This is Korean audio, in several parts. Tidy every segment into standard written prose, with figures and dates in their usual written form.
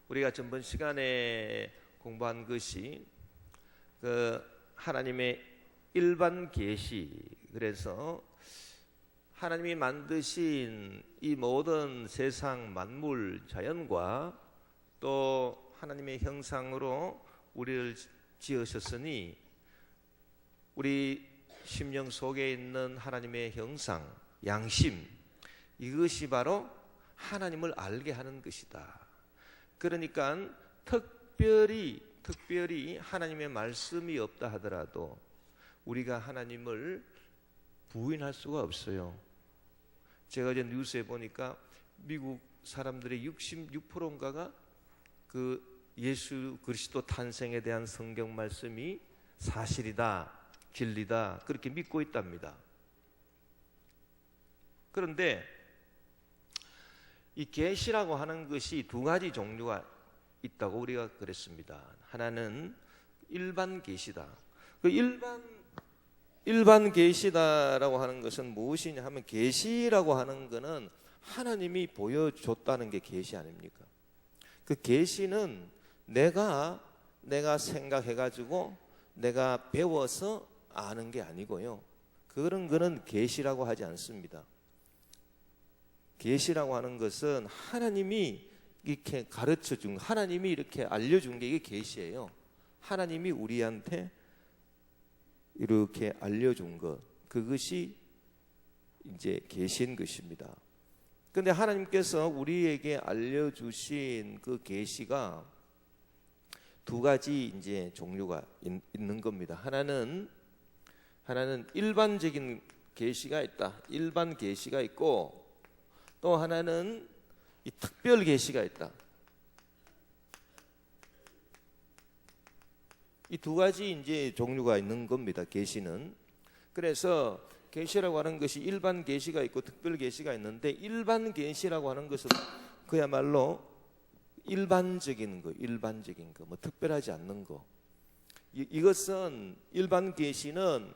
우리가 전번 시간에 공부한 것이 하나님의 일반 계시, 그래서 하나님이 만드신 이 모든 세상 만물 자연과 또 하나님의 형상으로 우리를 지으셨으니 우리 심령 속에 있는 하나님의 형상, 양심, 이것이 바로 하나님을 알게 하는 것이다. 그러니까 특별히 하나님의 말씀이 없다 하더라도 우리가 하나님을 부인할 수가 없어요. 제가 어제 뉴스에 보니까 미국 사람들의 66%인가가 예수 그리스도 탄생에 대한 성경 말씀이 사실이다, 진리다, 그렇게 믿고 있답니다. 그런데 이 계시라고 하는 것이 두 가지 종류가 있다고 우리가 그랬습니다. 하나는 일반 계시다. 일반 계시다라고 하는 것은 무엇이냐 하면, 계시라고 하는 것은 하나님이 보여줬다는 게 계시 아닙니까? 그 계시는 내가 생각해가지고 내가 배워서 아는 게 아니고요. 그런 거는 계시라고 하지 않습니다. 계시라고 하는 것은 하나님이 이렇게 가르쳐 준, 하나님이 이렇게 알려준 게 이게 계시예요. 하나님이 우리한테 이렇게 알려준 것, 그것이 이제 계시인 것입니다. 그런데 하나님께서 우리에게 알려주신 그 계시가 두 가지 이제 종류가 있는 겁니다. 하나는 일반적인 계시가 있다. 일반 계시가 있고, 또 하나는 이 특별 계시가 있다. 이 두 가지 이제 종류가 있는 겁니다. 계시는. 그래서 계시라고 하는 것이 일반 계시가 있고 특별 계시가 있는데, 일반 계시라고 하는 것은 그야말로 일반적인 거, 뭐 특별하지 않는 거. 이것은 일반 계시는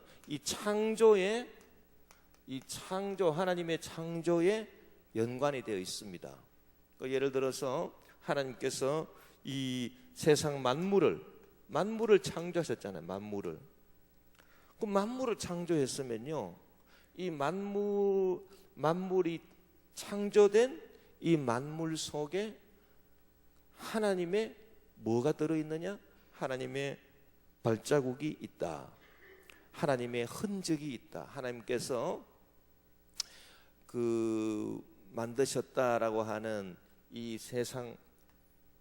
하나님의 창조에 연관이 되어 있습니다. 예를 들어서 하나님께서 이 세상 만물을 창조하셨잖아요. 만물을 창조했으면요, 이 만물이 창조된 이 만물 속에 하나님의 뭐가 들어있느냐? 하나님의 발자국이 있다. 하나님의 흔적이 있다. 하나님께서 만드셨다라고 하는 이 세상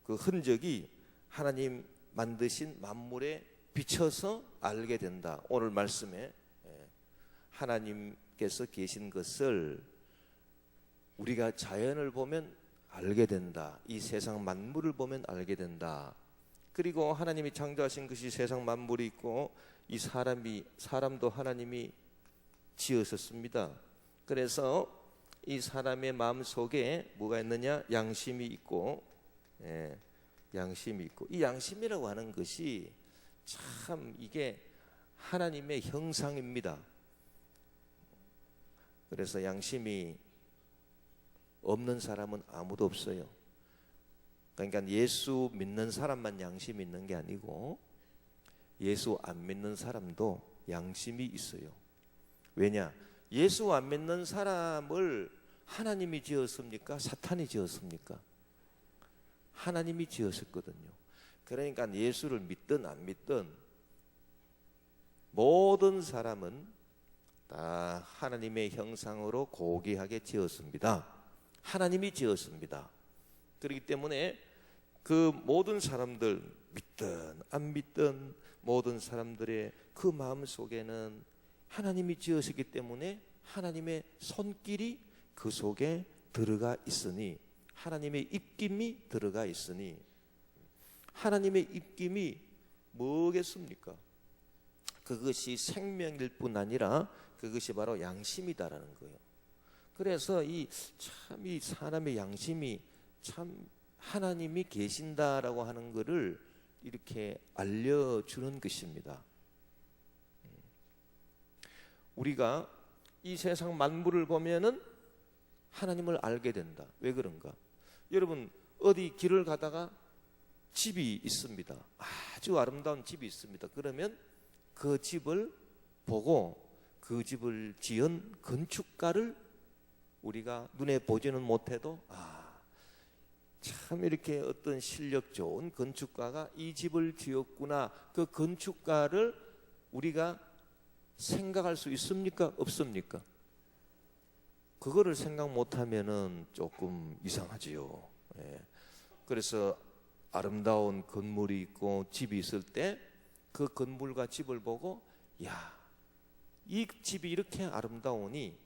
그 흔적이 하나님 만드신 만물에 비춰서 알게 된다. 오늘 말씀에 하나님께서 계신 것을 우리가 자연을 보면 알게 된다. 이 세상 만물을 보면 알게 된다. 그리고 하나님이 창조하신 것이 세상 만물이 있고, 이 사람도 하나님이 지으셨습니다. 그래서 이 사람의 마음 속에 뭐가 있느냐? 양심이 있고, 양심이 있고, 이 양심이라고 하는 것이 참 이게 하나님의 형상입니다. 그래서 양심이 없는 사람은 아무도 없어요. 그러니까 예수 믿는 사람만 양심이 있는 게 아니고 예수 안 믿는 사람도 양심이 있어요. 왜냐? 예수 안 믿는 사람을 하나님이 지었습니까? 사탄이 지었습니까? 하나님이 지었었거든요. 그러니까 예수를 믿든 안 믿든 모든 사람은 다 하나님의 형상으로 고귀하게 지었습니다. 하나님이 지었습니다. 그렇기 때문에 그 모든 사람들, 믿든 안 믿든 모든 사람들의 그 마음 속에는 하나님이 지으셨기 때문에 하나님의 손길이 그 속에 들어가 있으니, 하나님의 입김이 들어가 있으니, 하나님의 입김이 뭐겠습니까? 그것이 생명일 뿐 아니라 그것이 바로 양심이다라는 거예요. 그래서 이 사람의 양심이 참 하나님이 계신다라고 하는 것을 이렇게 알려주는 것입니다. 우리가 이 세상 만물을 보면은 하나님을 알게 된다. 왜 그런가? 여러분 어디 길을 가다가 집이 있습니다. 아주 아름다운 집이 있습니다. 그러면 그 집을 보고 그 집을 지은 건축가를 우리가 눈에 보지는 못해도 참 이렇게 어떤 실력 좋은 건축가가 이 집을 지었구나. 그 건축가를 우리가 생각할 수 있습니까? 없습니까? 그거를 생각 못하면은 조금 이상하지요. 예. 그래서 아름다운 건물이 있고 집이 있을 때 그 건물과 집을 보고 야, 이 집이 이렇게 아름다우니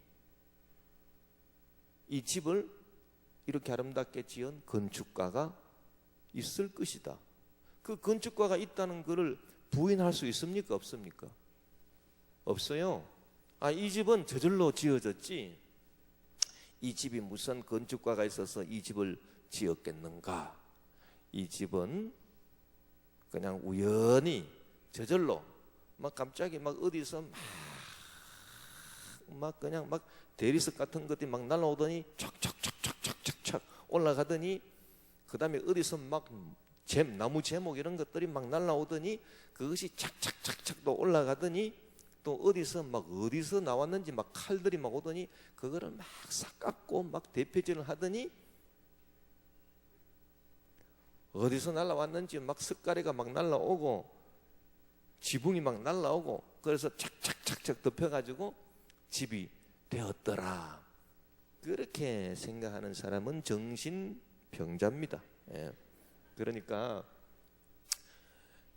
이 집을 이렇게 아름답게 지은 건축가가 있을 것이다. 그 건축가가 있다는 것을 부인할 수 있습니까? 없습니까? 없어요. 이 집은 저절로 지어졌지 이 집이 무슨 건축가가 있어서 이 집을 지었겠는가? 이 집은 그냥 우연히 저절로 막 갑자기 막 어디서 막 그냥 막 대리석 같은 것들이 막 날아오더니 촥촥촥촥촥촥 올라가더니 그 다음에 어디서 막 나무 제목 이런 것들이 막 날아오더니 그것이 착착착착 또 올라가더니 또 어디서 나왔는지 막 칼들이 막 오더니 그거를 막 싹 깎고 막 대표질을 하더니 어디서 날아왔는지 막 석가래가 막 날아오고 지붕이 막 날아오고 그래서 착착착착 덮여가지고 집이 되었더라. 그렇게 생각하는 사람은 정신병자입니다. 예. 그러니까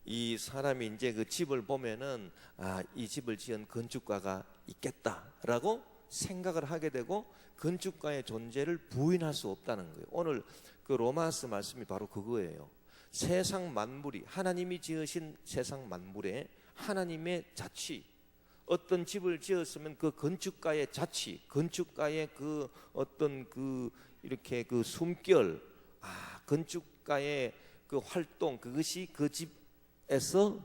이 사람이 이제 그 집을 보면은 이 집을 지은 건축가가 있겠다라고 생각을 하게 되고 건축가의 존재를 부인할 수 없다는 거예요. 오늘 그 로마서 말씀이 바로 그거예요. 세상 만물이 하나님이 지으신 세상 만물에 하나님의 자치, 어떤 집을 지었으면 그 건축가의 자치, 건축가의 그 어떤 그 이렇게 그 숨결, 건축가의 그 활동, 그것이 그 집에서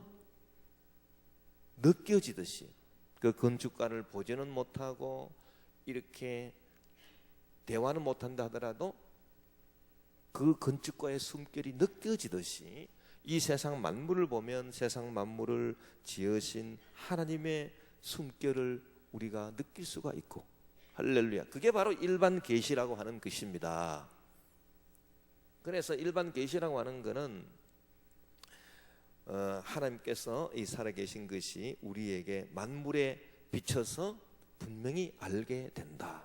느껴지듯이 그 건축가를 보지는 못하고 이렇게 대화는 못한다 하더라도 그 건축가의 숨결이 느껴지듯이 이 세상 만물을 보면 세상 만물을 지으신 하나님의 숨결을 우리가 느낄 수가 있고, 할렐루야. 그게 바로 일반 계시라고 하는 것입니다. 그래서 일반 계시라고 하는 것은 하나님께서 이 살아계신 것이 우리에게 만물에 비춰서 분명히 알게 된다.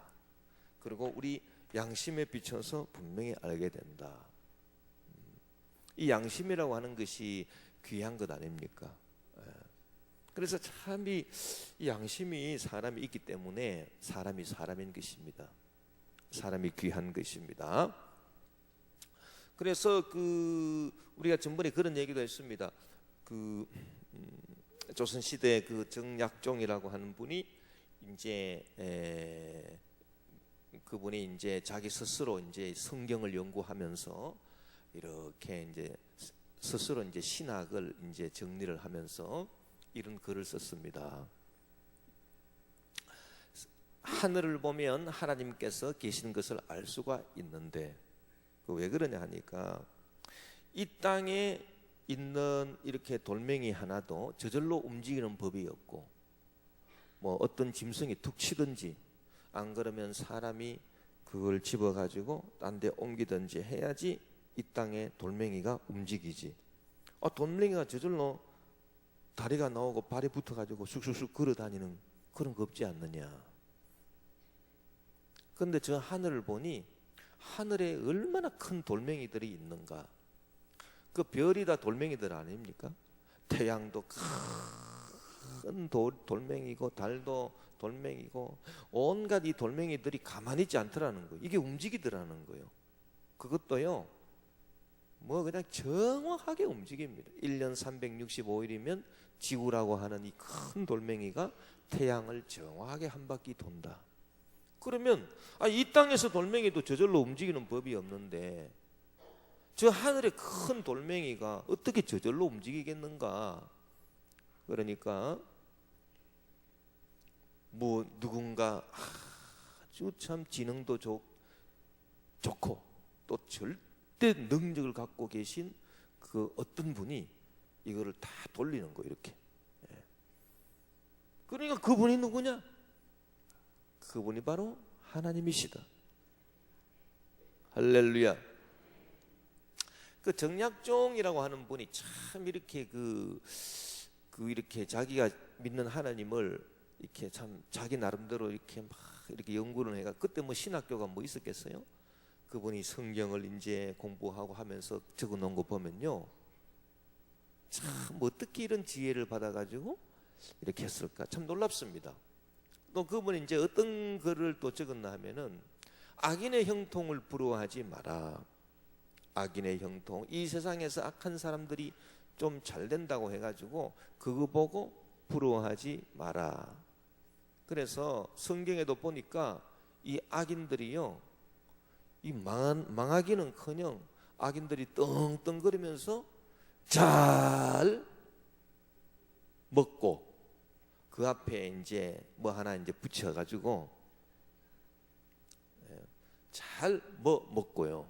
그리고 우리 양심에 비춰서 분명히 알게 된다. 이 양심이라고 하는 것이 귀한 것 아닙니까? 그래서 참 이 양심이 사람이 있기 때문에 사람이 사람인 것입니다. 사람이 귀한 것입니다. 그래서 우리가 전번에 그런 얘기도 했습니다. 조선 시대 그 정약종이라고 하는 분이 이제 그분이 이제 자기 스스로 이제 성경을 연구하면서 이렇게 이제 스스로 이제 신학을 이제 정리를 하면서 이런 글을 썼습니다. 하늘을 보면 하나님께서 계시는 것을 알 수가 있는데 왜 그러냐 하니까 이 땅에 있는 이렇게 돌멩이 하나도 저절로 움직이는 법이 없고 뭐 어떤 짐승이 툭 치든지 안 그러면 사람이 그걸 집어가지고 딴 데 옮기든지 해야지 이 땅에 돌멩이가 움직이지. 돌멩이가 저절로 다리가 나오고 발이 붙어가지고 쑥쑥쑥 걸어다니는 그런 거 없지 않느냐. 그런데 저 하늘을 보니 하늘에 얼마나 큰 돌멩이들이 있는가. 그 별이 다 돌멩이들 아닙니까? 태양도 큰 돌멩이고 달도 돌멩이고 온갖 이 돌멩이들이 가만히 있지 않더라는 거예요. 이게 움직이더라는 거예요. 그것도요 뭐 그냥 정확하게 움직입니다. 1년 365일이면 지구라고 하는 이 큰 돌멩이가 태양을 정확하게 한 바퀴 돈다. 그러면 이 땅에서 돌멩이도 저절로 움직이는 법이 없는데 저 하늘의 큰 돌멩이가 어떻게 저절로 움직이겠는가. 그러니까 누군가 아주 참 지능도 좋고 또 절대 능력을 갖고 계신 그 어떤 분이 이거를 다 돌리는 거 이렇게. 그러니까 그분이 누구냐? 그분이 바로 하나님이시다. 할렐루야. 그 정약종이라고 하는 분이 참 이렇게 이렇게 자기가 믿는 하나님을 이렇게 참 자기 나름대로 이렇게 막 이렇게 연구를 해가, 그때 뭐 신학교가 뭐 있었겠어요? 그분이 성경을 이제 공부하고 하면서 적어 놓은 거 보면요, 참 어떻게 이런 지혜를 받아가지고 이렇게 했을까 참 놀랍습니다. 또 그분이 이제 어떤 글을 또 적었나 하면은, 악인의 형통을 부러워하지 마라. 악인의 형통, 이 세상에서 악한 사람들이 좀 잘 된다고 해가지고 그거 보고 부러워하지 마라. 그래서 성경에도 보니까 이 악인들이요, 이 망하기는커녕 악인들이 떵떵거리면서 잘 먹고 그 앞에 이제 뭐 하나 이제 붙여가지고 잘 먹고요.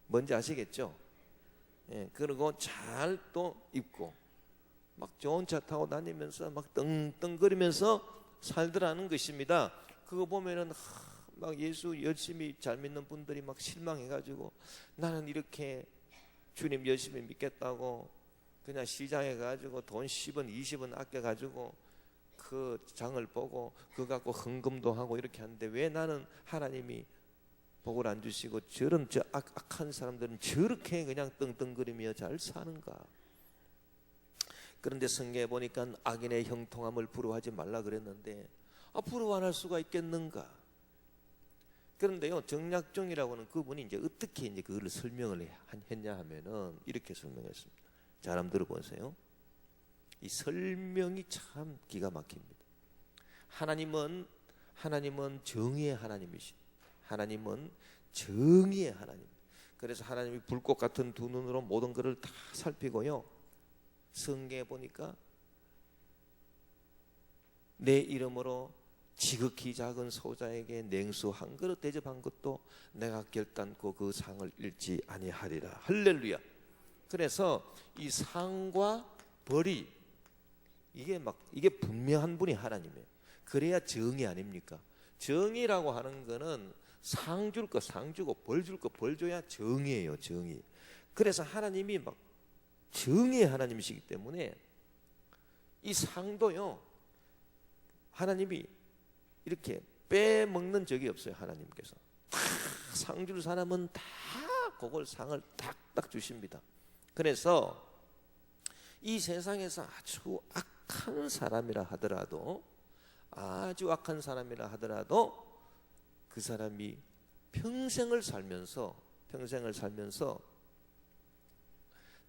뭔지 아시겠죠? 그리고 잘 또 입고 막 좋은 차 타고 다니면서 막 떵떵거리면서 살더라는 것입니다. 그거 보면은 막 예수 열심히 잘 믿는 분들이 막 실망해가지고, 나는 이렇게 주님 열심히 믿겠다고 그냥 시장에 가지고 돈 10원 20원 아껴가지고 그 장을 보고 그거 갖고 헌금도 하고 이렇게 하는데, 왜 나는 하나님이 복을 안 주시고 저런 악한 사람들은 저렇게 그냥 떵떵거리며 잘 사는가? 그런데 성경에 보니까 악인의 형통함을 부러워하지 말라 그랬는데, 부러워 안 할 수가 있겠는가? 그런데요, 정약종이라고 하는 그분이 이제 어떻게 이제 그걸 설명을 했냐 하면은 이렇게 설명했습니다. 잘 한번 들어보세요. 이 설명이 참 기가 막힙니다. 하나님은 정의의 하나님이시. 하나님은 정의의 하나님. 그래서 하나님이 불꽃 같은 두 눈으로 모든 것을 다 살피고요, 성경에 보니까 내 이름으로 지극히 작은 소자에게 냉수 한 그릇 대접한 것도 내가 결단코 그 상을 잃지 아니하리라. 할렐루야. 그래서 이 상과 벌이 이게 분명한 분이 하나님이에요. 그래야 정의 아닙니까? 정의라고 하는 거는 상 줄 거 상 주고 벌 줄 거 벌 줘야 정의예요, 정의. 그래서 하나님이 막 정의의 하나님이시기 때문에 이 상도요, 하나님이 이렇게 빼먹는 적이 없어요. 하나님께서 상 줄 사람은 다 그걸 상을 딱딱 주십니다. 그래서 이 세상에서 아주 악한 사람이라 하더라도 그 사람이 평생을 살면서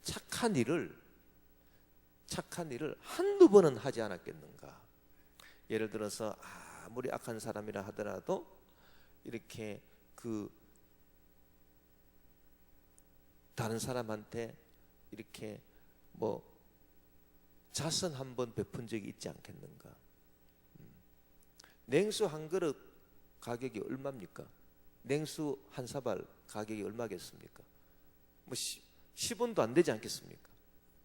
착한 일을 한두 번은 하지 않았겠는가? 예를 들어서 아무리 악한 사람이라 하더라도 이렇게 다른 사람한테 이렇게 뭐 자선 한번 베푼 적이 있지 않겠는가? 냉수 한 그릇 가격이 얼마입니까? 냉수 한 사발 가격이 얼마겠습니까? 뭐 10원도 안 되지 않겠습니까?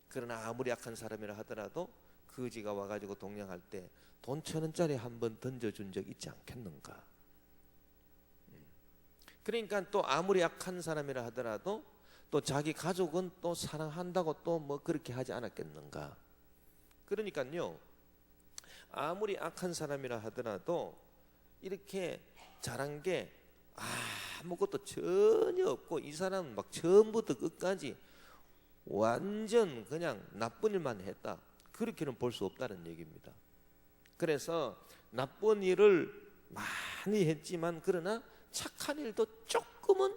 그러나 아무리 악한 사람이라 하더라도 그지가 와가지고 동냥할 때 돈 1,000원짜리 한번 던져준 적 있지 않겠는가? 그러니까 또 아무리 악한 사람이라 하더라도 또 자기 가족은 또 사랑한다고 또 뭐 그렇게 하지 않았겠는가? 그러니까요, 아무리 악한 사람이라 하더라도 이렇게 잘한 게 아무것도 전혀 없고, 이 사람은 막 처음부터 끝까지 완전 그냥 나쁜 일만 했다, 그렇게는 볼 수 없다는 얘기입니다. 그래서 나쁜 일을 많이 했지만 그러나 착한 일도 조금은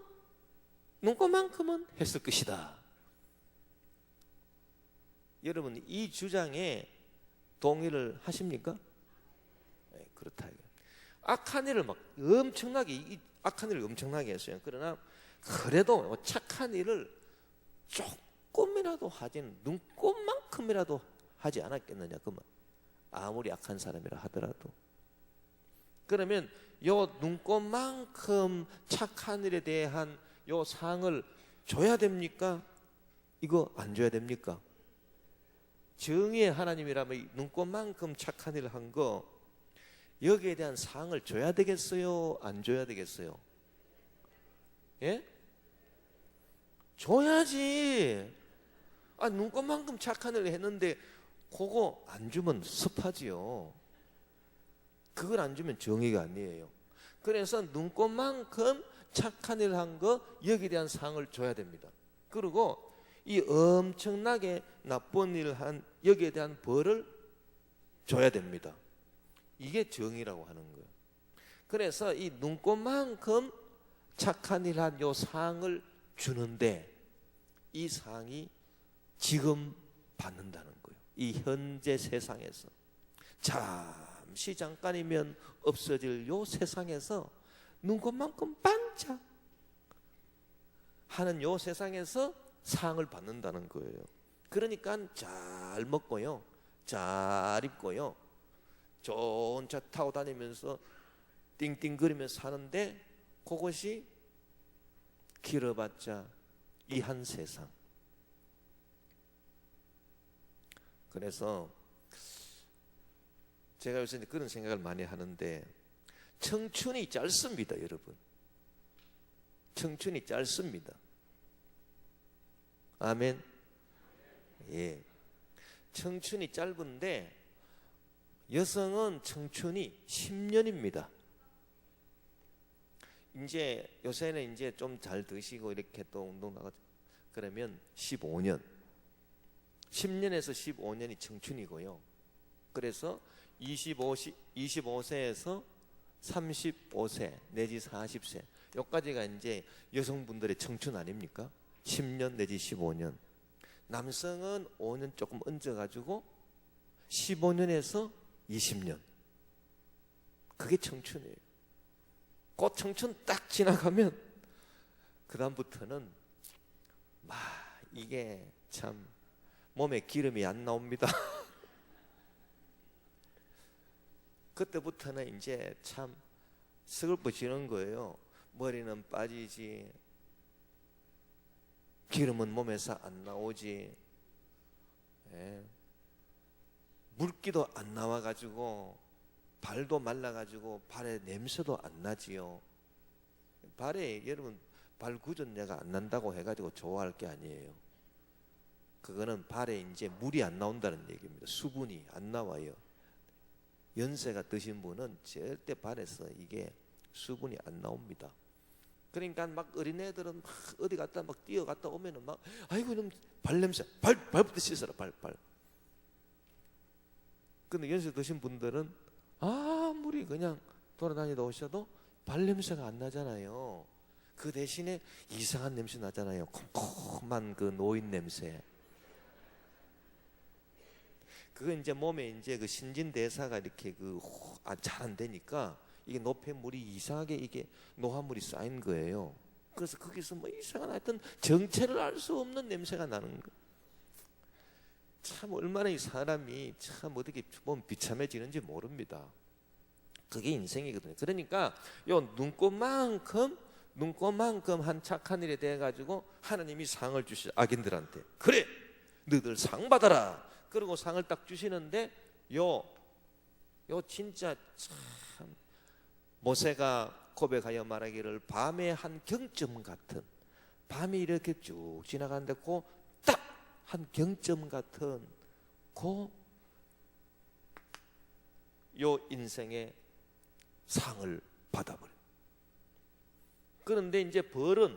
눈꼽만큼은 했을 것이다. 여러분, 이 주장에 동의를 하십니까? 네, 그렇다. 악한 일을 악한 일을 엄청나게 했어요. 그러나 그래도 착한 일을 조금이라도 하지는, 눈꼽만큼이라도 하지 않았겠느냐. 그러면 아무리 악한 사람이라 하더라도. 그러면 요 눈꽃만큼 착한 일에 대한 요 상을 줘야 됩니까? 이거 안 줘야 됩니까? 정의의 하나님이라면 눈꽃만큼 착한 일을 한 거 여기에 대한 상을 줘야 되겠어요? 안 줘야 되겠어요? 예? 줘야지. 눈꽃만큼 착한 일을 했는데 그거 안 주면 섭하지요. 그걸 안 주면 정의가 아니에요. 그래서 눈꽃만큼 착한 일을 한 거 여기에 대한 상을 줘야 됩니다. 그리고 이 엄청나게 나쁜 일을 한 여기에 대한 벌을 줘야 됩니다. 이게 정의라고 하는 거예요. 그래서 이 눈꽃만큼 착한 일을 한 요 상을 주는데 이 상이 지금 받는다는 거예요. 이 현재 세상에서 잠시 잠깐이면 없어질 요 세상에서 눈꽃만큼 반짝 하는 요 세상에서 상을 받는다는 거예요. 그러니까 잘 먹고요, 잘 입고요, 좋은 차 타고 다니면서 띵띵거리면서 사는데 그것이 길어봤자 이 한 세상. 그래서 제가 요새 그런 생각을 많이 하는데 청춘이 짧습니다, 여러분. 청춘이 짧습니다. 아멘. 예. 청춘이 짧은데 여성은 청춘이 10년입니다. 이제 요새는 이제 좀 잘 드시고 이렇게 또 운동 나가 그러면 15년. 10년에서 15년이 청춘이고요. 그래서 25세에서 35세 내지 40세 여기까지가 이제 여성분들의 청춘 아닙니까? 10년 내지 15년. 남성은 5년 조금 얹어가지고 15년에서 20년. 그게 청춘이에요. 그 청춘 딱 지나가면 그 다음부터는 이게 참 몸에 기름이 안 나옵니다. 그때부터는 이제 참 서글퍼지는 거예요. 머리는 빠지지, 기름은 몸에서 안 나오지, 물기도 안 나와가지고 발도 말라가지고 발에 냄새도 안 나지요. 발에 여러분 발 구전내가 안 난다고 해가지고 좋아할 게 아니에요. 그거는 발에 이제 물이 안 나온다는 얘기입니다. 수분이 안 나와요. 연세가 드신 분은 절대 발에서 이게 수분이 안 나옵니다. 그러니까 막 어린애들은 막 어디 갔다 막 뛰어갔다 오면은 막 아이고 좀 발냄새, 발부터 씻어라, 발. 근데 연세 드신 분들은 아무리 그냥 돌아다니다 오셔도 발냄새가 안 나잖아요. 그 대신에 이상한 냄새 나잖아요. 콤콤한 그 노인 냄새. 그거 이제 몸에 이제 그 신진대사가 이렇게 잘 안 되니까 이게 노폐물이 이상하게 이게 노화물이 쌓인 거예요. 그래서 거기서 뭐 이상한 하여튼 정체를 알 수 없는 냄새가 나는 거. 참 얼마나 이 사람이 참 어떻게 보면 비참해지는지 모릅니다. 그게 인생이거든요. 그러니까 요 눈꽃만큼 한 착한 일에 대해 가지고 하나님이 상을 주시죠. 악인들한테. 그래, 너희들 상 받아라. 그리고 상을 딱 주시는데 요 진짜 참 모세가 고백하여 말하기를 밤의 한 경점 같은, 밤이 이렇게 쭉 지나가는데 그 딱 한 경점 같은 요 인생의 상을 받아버려요. 그런데 이제 벌은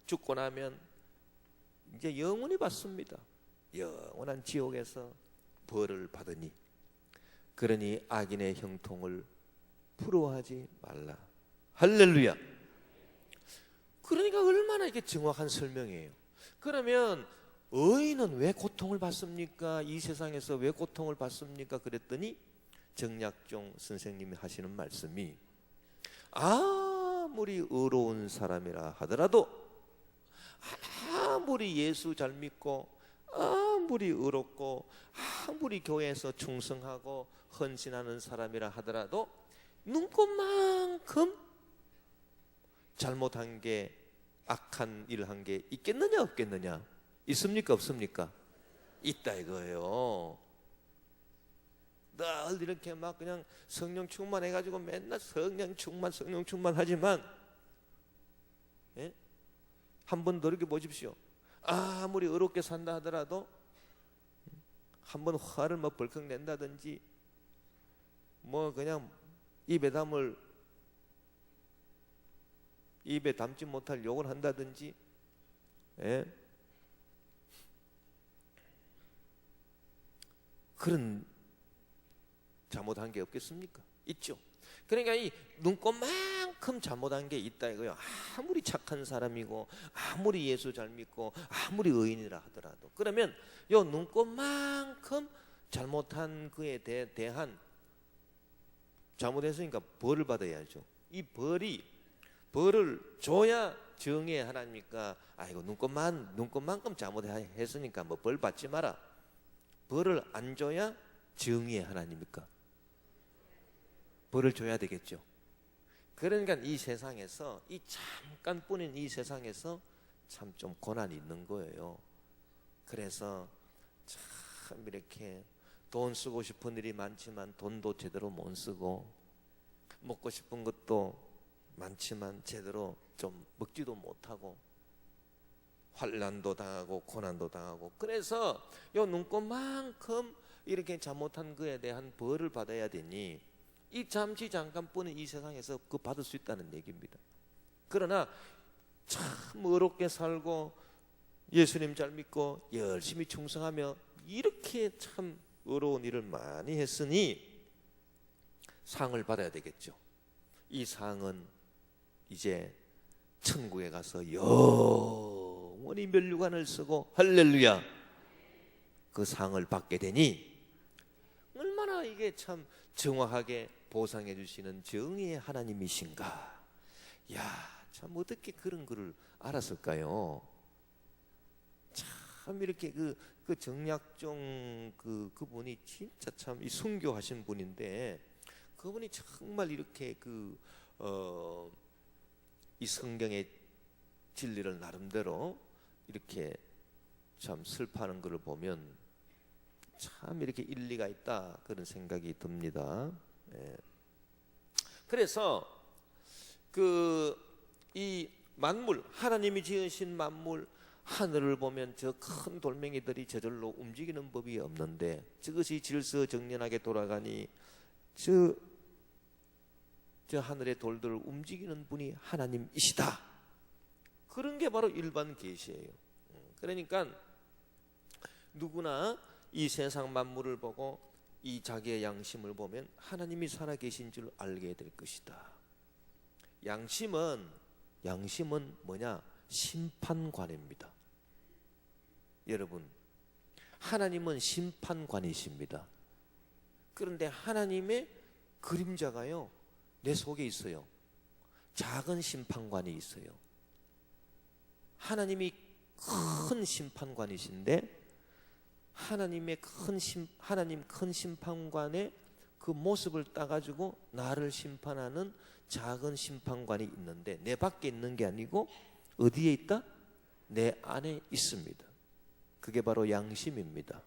죽고 나면 이제 영원히 받습니다. 영원한 지옥에서 벌을 받으니 그러니 악인의 형통을 부러워하지 말라. 할렐루야. 그러니까 얼마나 이게 정확한 설명이에요. 그러면 의인은 왜 고통을 받습니까? 이 세상에서 왜 고통을 받습니까? 그랬더니 정약종 선생님이 하시는 말씀이 아무리 의로운 사람이라 하더라도, 아무리 예수 잘 믿고, 아무리 의롭고, 아무리 교회에서 충성하고 헌신하는 사람이라 하더라도 눈꽃만큼 잘못한 게, 악한 일을 한 게 있겠느냐 없겠느냐? 있습니까 없습니까? 있다 이거예요. 늘 이렇게 막 그냥 성령 충만해가지고 맨날 성령 충만 하지만, 예? 한번 노력해 보십시오. 아무리 어렵게 산다 하더라도 한번 화를 뭐 벌컥 낸다든지, 뭐 그냥 입에 담지 못할 욕을 한다든지, 예? 그런 잘못한 게 없겠습니까? 있죠. 그러니까 이 눈꽃만큼 잘못한 게 있다 이거요. 아무리 착한 사람이고, 아무리 예수 잘 믿고, 아무리 의인이라 하더라도, 그러면 요 눈꽃만큼 잘못한 그에 대한, 잘못했으니까 벌을 받아야죠. 이 벌을 줘야 정의의 하나님이니까, 아이고 눈꽃만큼 잘못했으니까 뭐 벌 받지 마라. 벌을 안 줘야 정의의 하나님이니까 벌을 줘야 되겠죠. 그러니까 이 세상에서, 이 잠깐뿐인 이 세상에서 참 좀 고난이 있는 거예요. 그래서 참 이렇게 돈 쓰고 싶은 일이 많지만 돈도 제대로 못 쓰고, 먹고 싶은 것도 많지만 제대로 좀 먹지도 못하고, 환난도 당하고 고난도 당하고, 그래서 요 눈꽃만큼 이렇게 잘못한 그에 대한 벌을 받아야 되니, 이 잠깐뿐인 이 세상에서 그 받을 수 있다는 얘기입니다. 그러나 참 어렵게 살고 예수님 잘 믿고 열심히 충성하며 이렇게 참 어려운 일을 많이 했으니 상을 받아야 되겠죠. 이 상은 이제 천국에 가서 영원히 면류관을 쓰고, 할렐루야, 그 상을 받게 되니 얼마나 이게 참 정확하게 보상해 주시는 정의의 하나님이신가. 야, 참 어떻게 그런 거를 알았을까요? 참 이렇게 그 정약종 그분이 진짜 참 이 순교하신 분인데, 그분이 정말 이렇게 이 성경의 진리를 나름대로 이렇게 참 슬퍼하는 것을 보면 참 이렇게 일리가 있다, 그런 생각이 듭니다. 예. 그래서 이 만물, 하나님이 지으신 만물, 하늘을 보면 저 큰 돌멩이들이 저절로 움직이는 법이 없는데 저것이 질서정연하게 돌아가니 저 하늘의 돌들을 움직이는 분이 하나님이시다. 그런 게 바로 일반 계시예요. 그러니까 누구나 이 세상 만물을 보고 이 자기의 양심을 보면 하나님이 살아계신 줄 알게 될 것이다. 양심은 뭐냐? 심판관입니다. 여러분, 하나님은 심판관이십니다. 그런데 하나님의 그림자가요, 내 속에 있어요. 작은 심판관이 있어요. 하나님이 큰 심판관이신데, 하나님 큰 심판관의 그 모습을 따가지고 나를 심판하는 작은 심판관이 있는데, 내 밖에 있는 게 아니고 어디에 있다? 내 안에 있습니다. 그게 바로 양심입니다.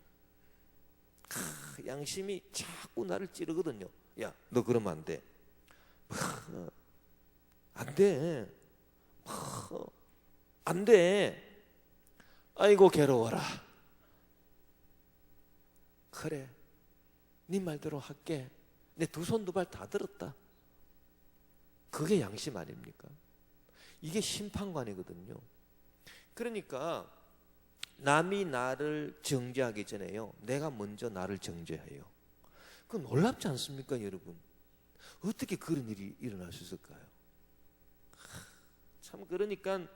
양심이 자꾸 나를 찌르거든요. 야, 너 그러면 안 돼. 안 돼. 안 돼. 아이고 괴로워라. 그래, 네 말대로 할게. 내 두 손 두 발 다 들었다. 그게 양심 아닙니까? 이게 심판관이거든요. 그러니까 남이 나를 정죄하기 전에요, 내가 먼저 나를 정죄해요. 그건 놀랍지 않습니까, 여러분? 어떻게 그런 일이 일어날 수 있을까요? 참, 그러니까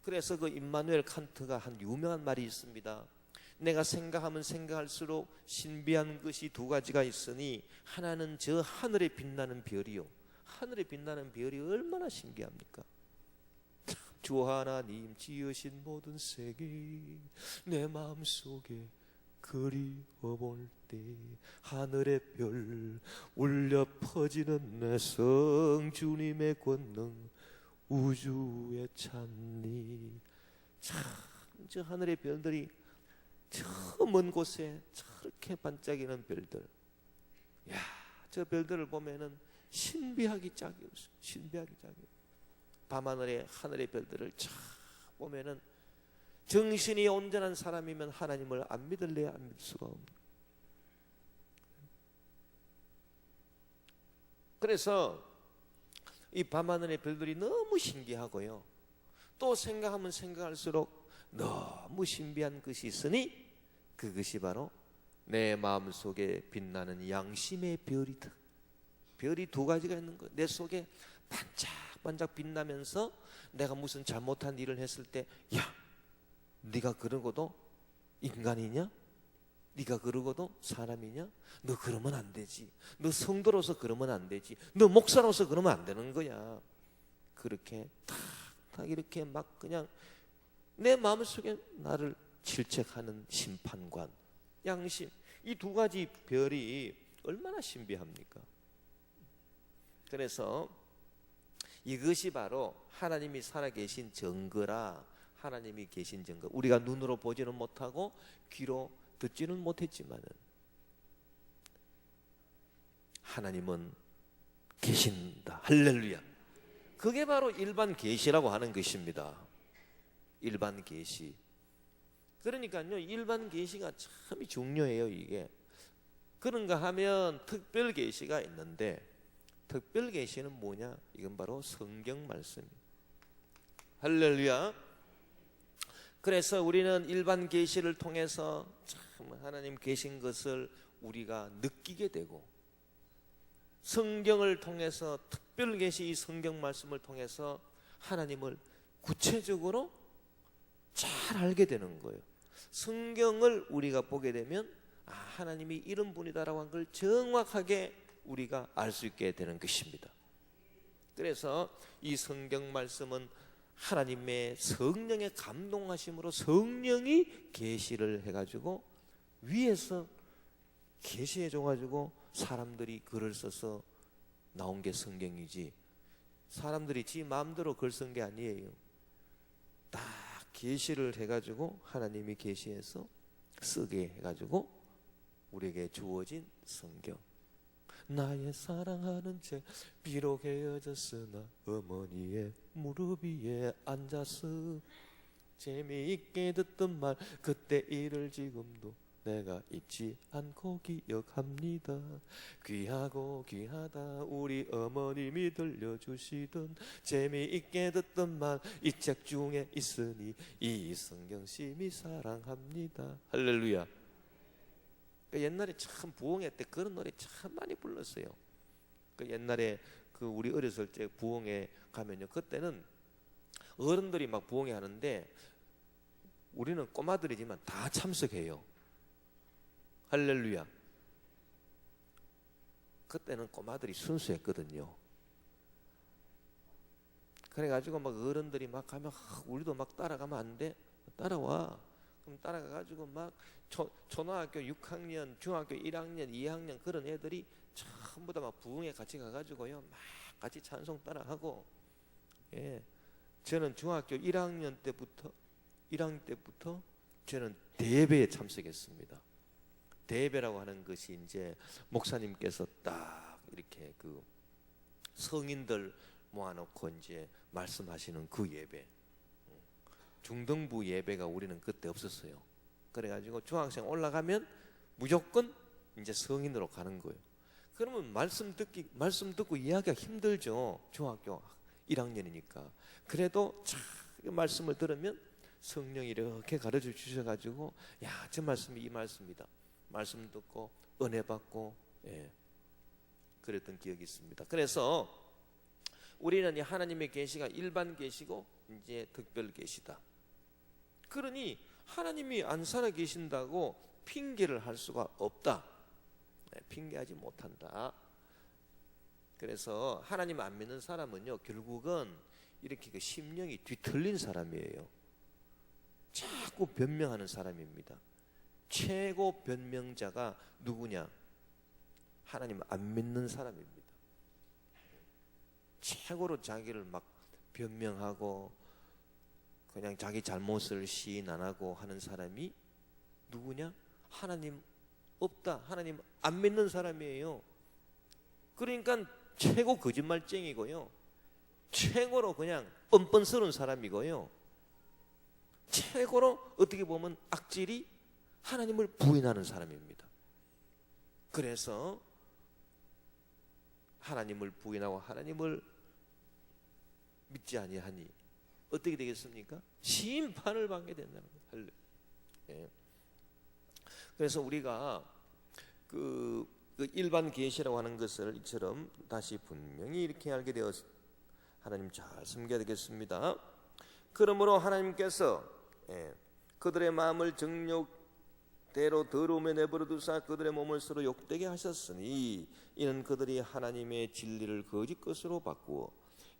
그래서 그 임마누엘 칸트가 한 유명한 말이 있습니다. 내가 생각하면 생각할수록 신비한 것이 두 가지가 있으니, 하나는 저 하늘에 빛나는 별이요. 하늘에 빛나는 별이 얼마나 신기합니까? 주 하나님 지으신 모든 세계 내 마음속에 그리워볼 때 하늘의 별 울려 퍼지는 내성 주님의 권능 우주에 찬니. 참 저 하늘의 별들이 저 먼 곳에 저렇게 반짝이는 별들, 야, 저 별들을 보면은 신비하기 짝이 없어. 신비하기 짝이 없어. 밤하늘의 하늘의 별들을 참 보면은 정신이 온전한 사람이면 하나님을 안 믿을래야 안 믿을 수가 없는. 그래서 이 밤하늘의 별들이 너무 신기하고요, 또 생각하면 생각할수록 너무 신비한 것이 있으니 그것이 바로 내 마음속에 빛나는 양심의 별이다. 별이 두 가지가 있는 거예요. 내 속에 반짝반짝 빛나면서 내가 무슨 잘못한 일을 했을 때, 야, 네가 그러고도 인간이냐? 네가 그러고도 사람이냐? 너 그러면 안 되지. 너 성도로서 그러면 안 되지. 너 목사로서 그러면 안 되는 거야. 그렇게 탁탁 이렇게 막 그냥 내 마음속에 나를 질책하는 심판관, 양심, 이 두 가지 별이 얼마나 신비합니까? 그래서 이것이 바로 하나님이 살아계신 증거라. 하나님이 계신 증거. 우리가 눈으로 보지는 못하고 귀로 듣지는 못했지만은 하나님은 계신다. 할렐루야. 그게 바로 일반 계시라고 하는 것입니다. 일반 계시. 그러니까요, 일반 계시가 참 중요해요. 이게 그런가 하면 특별 계시가 있는데, 특별 계시는 뭐냐? 이건 바로 성경 말씀입니다. 할렐루야. 그래서 우리는 일반 계시를 통해서 참 하나님 계신 것을 우리가 느끼게 되고, 성경을 통해서 특별 계시, 이 성경 말씀을 통해서 하나님을 구체적으로 잘 알게 되는 거예요. 성경을 우리가 보게 되면 하나님이 이런 분이다라고 한 걸 정확하게 우리가 알 수 있게 되는 것입니다. 그래서 이 성경 말씀은 하나님의 성령의 감동하심으로 성령이 계시를 해가지고 위에서 계시해 줘가지고 사람들이 글을 써서 나온 게 성경이지, 사람들이 지 마음대로 글 쓴 게 아니에요. 딱 계시를 해가지고 하나님이 계시해서 쓰게 해가지고 우리에게 주어진 성경. 나의 사랑하는 제 비록 헤어졌으나 어머니의 무릎 위에 앉아서 재미있게 듣던 말 그때 일을 지금도 내가 잊지 않고 기억합니다. 귀하고 귀하다 우리 어머님이 들려주시던 재미있게 듣던 말 이 책 중에 있으니 이 성경 심히 사랑합니다. 할렐루야. 옛날에 참 부흥회 때 그런 노래 참 많이 불렀어요. 옛날에 우리 어렸을 때 부흥회 가면요, 그때는 어른들이 막 부흥회 하는데 우리는 꼬마들이지만 다 참석해요. 할렐루야. 그때는 꼬마들이 순수했거든요. 그래가지고 막 어른들이 막 가면 우리도 막 따라가면 안 돼? 따라와. 그럼 따라가가지고 막 초등학교 6학년, 중학교 1학년, 2학년 그런 애들이 전부 다 막 부흥회 같이 가가지고요, 막 같이 찬송 따라하고. 예, 저는 중학교 1학년 때부터 저는 대예배에 참석했습니다. 대예배라고 하는 것이 이제 목사님께서 딱 이렇게 성인들 모아놓고 이제 말씀하시는 그 예배, 중등부 예배가 우리는 그때 없었어요. 그래가지고 중학생 올라가면 무조건 이제 성인으로 가는 거예요. 그러면 말씀 듣고 이해하기가 힘들죠. 중학교 1학년이니까. 그래도 참 말씀을 들으면 성령이 이렇게 가르쳐 주셔가지고, 야, 저 말씀이 이 말씀이다. 말씀 듣고 은혜 받고, 예, 그랬던 기억이 있습니다. 그래서 우리는 이 하나님의 계시가 일반 계시고 이제 특별 계시다. 그러니 하나님이 안 살아 계신다고 핑계를 할 수가 없다. 핑계하지 못한다. 그래서 하나님 안 믿는 사람은요, 결국은 이렇게 심령이 뒤틀린 사람이에요. 자꾸 변명하는 사람입니다. 최고 변명자가 누구냐? 하나님 안 믿는 사람입니다. 최고로 자기를 막 변명하고 그냥 자기 잘못을 시인 안 하고 하는 사람이 누구냐? 하나님 없다, 하나님 안 믿는 사람이에요. 그러니까 최고 거짓말쟁이고요, 최고로 그냥 뻔뻔스러운 사람이고요, 최고로 어떻게 보면 악질이 하나님을 부인하는 사람입니다. 그래서 하나님을 부인하고 하나님을 믿지 아니하니 어떻게 되겠습니까? 심판을 받게 된다는 거예요. 예. 그래서 우리가 그 일반 계시라고 하는 것을 이처럼 다시 분명히 이렇게 알게 되어 하나님 잘 섬겨야 되겠습니다. 그러므로 하나님께서 그들의 마음을 정욕대로 더러움에 내버려 두사 그들의 몸을 서로 욕되게 하셨으니 이는 그들이 하나님의 진리를 거짓 것으로 바꾸어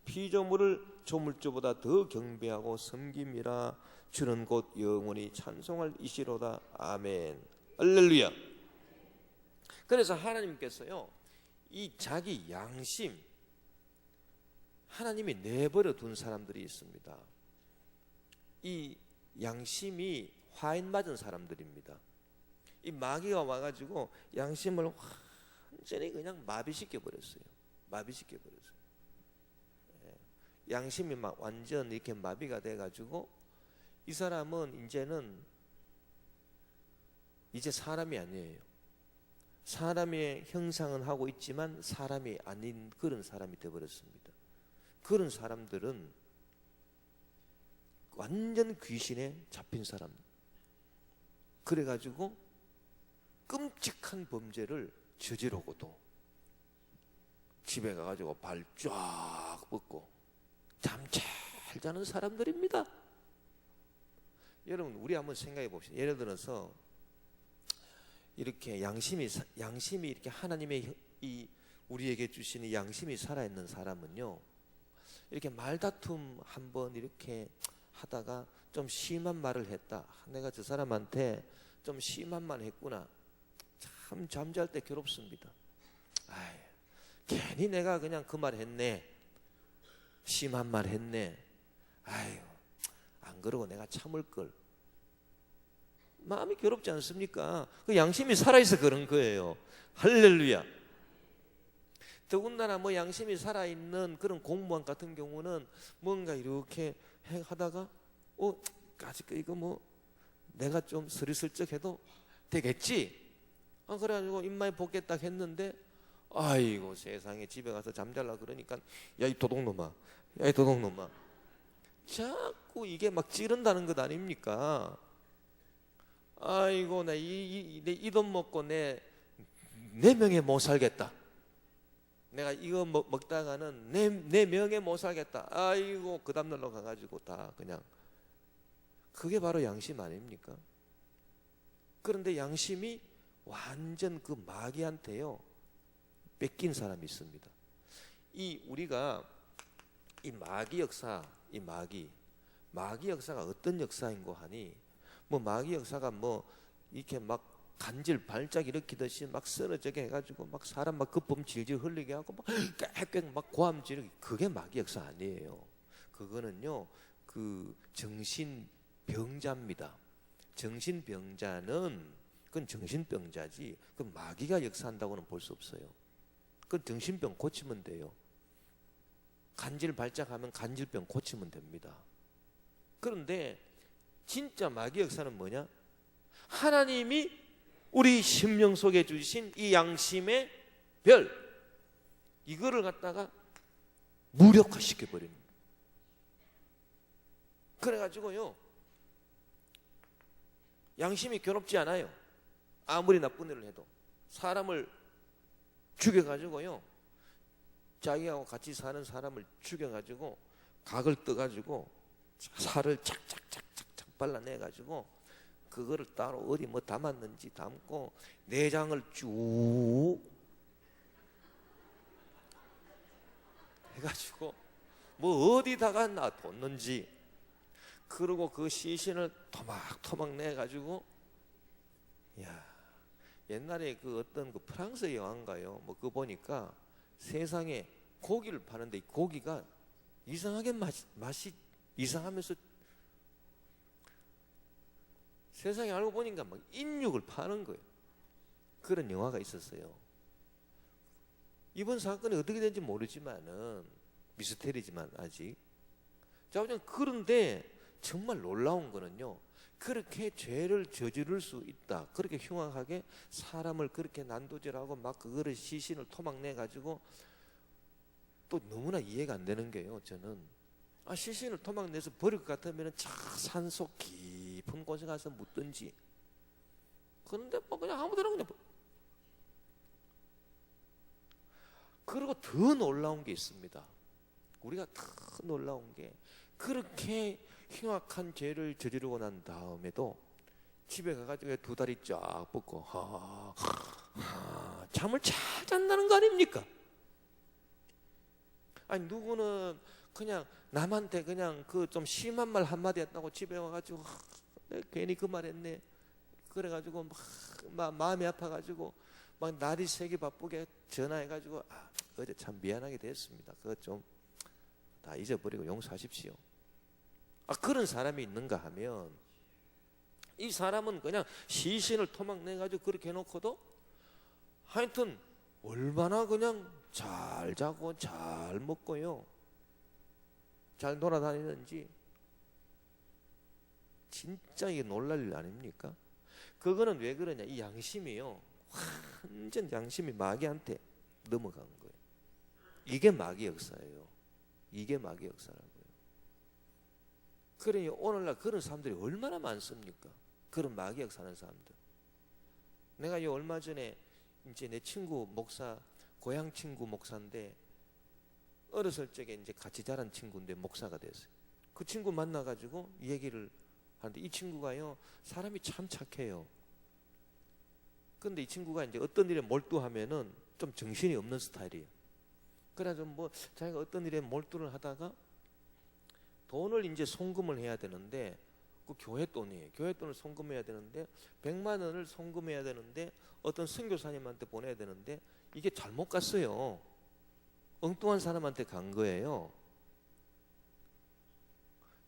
피조물을 조물주보다 더 경배하고 섬김이라. 주는 곧 영원히 찬송할 이시로다. 아멘. 할렐루야. 그래서 하나님께서요, 이 자기 양심, 하나님이 내버려 둔 사람들이 있습니다. 이 양심이 화인 맞은 사람들입니다. 이 마귀가 와가지고 양심을 완전히 그냥 마비시켜 버렸어요. 마비시켜 버렸어요. 양심이 막 완전 이렇게 마비가 돼가지고 이 사람은 이제 사람이 아니에요. 사람의 형상은 하고 있지만 사람이 아닌 그런 사람이 되어버렸습니다. 그런 사람들은 완전 귀신에 잡힌 사람. 그래가지고 끔찍한 범죄를 저지르고도 집에 가가지고 발 쫙 뻗고 잠 잘 자는 사람들입니다. 여러분, 우리 한번 생각해 봅시다. 예를 들어서 이렇게 양심이 이렇게 하나님의 우리에게 주시는 양심이 살아있는 사람은요, 이렇게 말다툼 한번 이렇게 하다가 좀 심한 말을 했다. 내가 저 사람한테 좀 심한 말 했구나. 참 잠잘 때 괴롭습니다. 괜히 내가 그냥 그 말 했네. 심한 말 했네. 안 그러고 내가 참을 걸. 마음이 괴롭지 않습니까? 그 양심이 살아있어 그런 거예요. 할렐루야. 더군다나 뭐 양심이 살아있는 그런 공무원 같은 경우는 뭔가 이렇게 하다가 아직 이거 뭐 내가 좀 스리슬쩍 해도 되겠지? 그래가지고 입마에 복겠다 했는데 아이고 세상에 집에 가서 잠잘라 그러니까 야 이 도둑놈아, 야 이 도둑놈아, 자꾸 이게 막 찌른다는 것 아닙니까? 아이고 나 이 돈 먹고 내 명예 못 살겠다. 내가 이거 먹다가는 내 명예 못 살겠다. 아이고 그 다음날로 가가지고 다 그냥, 그게 바로 양심 아닙니까? 그런데 양심이 완전 그 마귀한테요 뺏긴 사람이 있습니다. 우리가 이 마귀 역사, 이 마귀 역사가 어떤 역사인고 하니, 뭐 마귀 역사가 뭐 이렇게 막 간질 발작 일으키듯이 막 쓰러지게 해가지고 막 사람 막 거품 질질 흘리게 하고 막 꽥꽥 막 고함 지르기, 그게 마귀 역사 아니에요. 그거는요 그 정신병자입니다. 정신병자는 그건 정신병자지, 그 마귀가 역사한다고는 볼 수 없어요. 그건 정신병 고치면 돼요. 간질 발작하면 간질병 고치면 됩니다. 그런데 진짜 마귀 역사는 뭐냐? 하나님이 우리 심령 속에 주신 이 양심의 별, 이거를 갖다가 무력화시켜 버립니다. 그래가지고요 양심이 괴롭지 않아요. 아무리 나쁜 일을 해도 사람을 죽여가지고요, 자기하고 같이 사는 사람을 죽여가지고 각을 떠가지고 살을 착착착착착 발라내가지고 그거를 따로 어디 뭐 담았는지 담고 내장을 쭉 해가지고 뭐 어디다가 놔뒀는지, 그리고 그 시신을 토막토막 내가지고 야, 옛날에 그 어떤 그 프랑스 영화인가요? 뭐 그거 보니까 세상에 고기를 파는데 이 고기가 이상하게 맛이 이상하면서 세상에 알고 보니까 막 인육을 파는 거예요. 그런 영화가 있었어요. 이번 사건이 어떻게 된지 모르지만은 미스테리지만 아직. 자, 그런데 정말 놀라운 거는요. 그렇게 죄를 저지를 수 있다. 그렇게 흉악하게 사람을 그렇게 난도질하고 막 그거를 시신을 토막내 가지고 또 너무나 이해가 안 되는 게요. 저는 시신을 토막내서 버릴 것 같으면 산속 깊은 곳에 가서 묻든지. 그런데 뭐 그냥 아무데나 그냥. 그리고 더 놀라운 게 있습니다. 우리가 더 놀라운 게 그렇게 흉악한 죄를 저지르고 난 다음에도 집에 가가지고 2다리 쫙 뻗고 잠을 잘 잔다는 거 아닙니까? 아니 누구는 그냥 남한테 그냥 그 좀 심한 말 한마디 했다고 집에 와가지고 괜히 그 말 했네 그래가지고 막 마음이 아파가지고 막 날이 새기 바쁘게 전화해가지고 어제 참 미안하게 됐습니다. 그거 좀 다 잊어버리고 용서하십시오. 그런 사람이 있는가 하면 이 사람은 그냥 시신을 토막내가지고 그렇게 해놓고도 하여튼 얼마나 그냥 잘 자고 잘 먹고요 잘 돌아다니는지 진짜 이게 놀랄 일 아닙니까? 그거는 왜 그러냐, 이 양심이요 완전 양심이 마귀한테 넘어간 거예요. 이게 마귀 역사예요. 이게 마귀 역사라고요. 그러니 오늘날 그런 사람들이 얼마나 많습니까? 그런 마귀 역사하는 사람들. 내가 얼마 전에 이제 내 친구 목사, 고향 친구 목사인데 어렸을 적에 이제 같이 자란 친구인데 목사가 됐어요. 그 친구 만나가지고 얘기를 하는데 이 친구가요 사람이 참 착해요. 근데 이 친구가 이제 어떤 일에 몰두하면은 좀 정신이 없는 스타일이에요. 그래서 뭐 자기가 어떤 일에 몰두를 하다가 돈을 이제 송금을 해야 되는데 그 교회 돈이에요. 교회 돈을 송금해야 되는데 100만 원을 송금해야 되는데 어떤 선교사님한테 보내야 되는데 이게 잘못 갔어요. 엉뚱한 사람한테 간 거예요.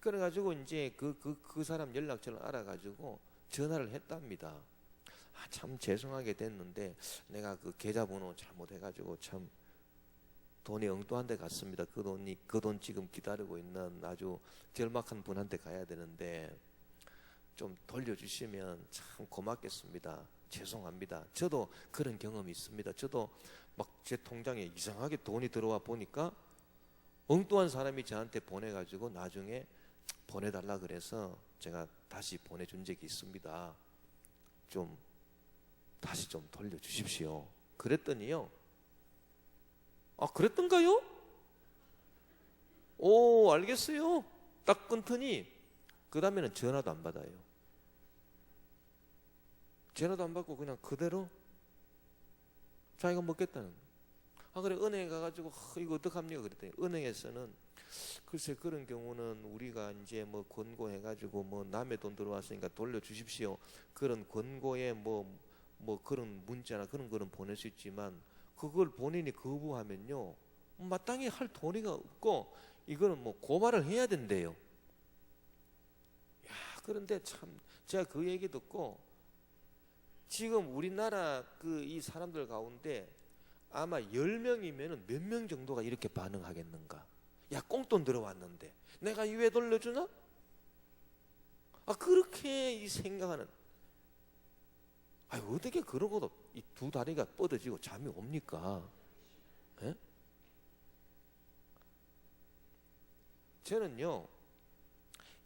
그래가지고 이제 그 사람 연락처를 알아가지고 전화를 했답니다. 참 죄송하게 됐는데 내가 그 계좌번호 잘못해가지고 참 돈이 엉뚱한 데 갔습니다. 그 돈 지금 기다리고 있는 아주 절박한 분한테 가야 되는데 좀 돌려주시면 참 고맙겠습니다. 죄송합니다. 저도 그런 경험이 있습니다. 저도 막 제 통장에 이상하게 돈이 들어와 보니까 엉뚱한 사람이 저한테 보내가지고 나중에 보내달라 그래서 제가 다시 보내준 적이 있습니다. 좀 다시 좀 돌려주십시오. 그랬더니요. 그랬던가요? 오, 알겠어요. 딱 끊더니 그 다음에는 전화도 안 받아요. 전화도 안 받고 그냥 그대로 자기가 먹겠다는 거예요. 그래 은행에 가가지고 이거 어떡합니까 그랬더니 은행에서는 글쎄 그런 경우는 우리가 이제 뭐 권고해가지고 뭐 남의 돈 들어왔으니까 돌려주십시오. 그런 권고에 뭐 그런 문자나 그런 거는 보낼 수 있지만 그걸 본인이 거부하면요 마땅히 할 도리가 없고 이거는 뭐 고발을 해야 된대요. 그런데 참 제가 그 얘기 듣고 지금 우리나라 이 사람들 가운데 아마 10명이면 몇 명 정도가 이렇게 반응하겠는가? 야, 꽁돈 들어왔는데 내가 왜 돌려주나? 그렇게 이 생각하는. 어떻게 그러고도 이 2다리가 뻗어지고 잠이 옵니까? 에? 저는요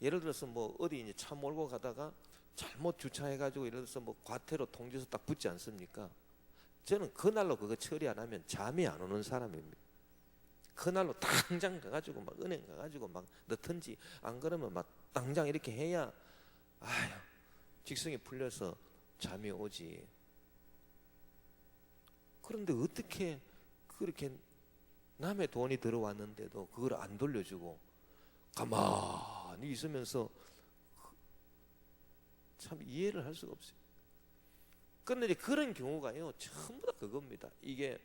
예를 들어서 뭐 어디 이제 차 몰고 가다가 잘못 주차해가지고 예를 들어서 뭐 과태료 통지서 딱 붙지 않습니까? 저는 그날로 그거 처리 안 하면 잠이 안 오는 사람입니다. 그날로 당장 가가지고 막 은행 가가지고 막 넣든지 안 그러면 막 당장 이렇게 해야 직성이 풀려서 잠이 오지. 그런데 어떻게 그렇게 남의 돈이 들어왔는데도 그걸 안 돌려주고 가만히 있으면서 참 이해를 할 수가 없어요. 그런데 이제 그런 경우가요 전부 다 그겁니다. 이게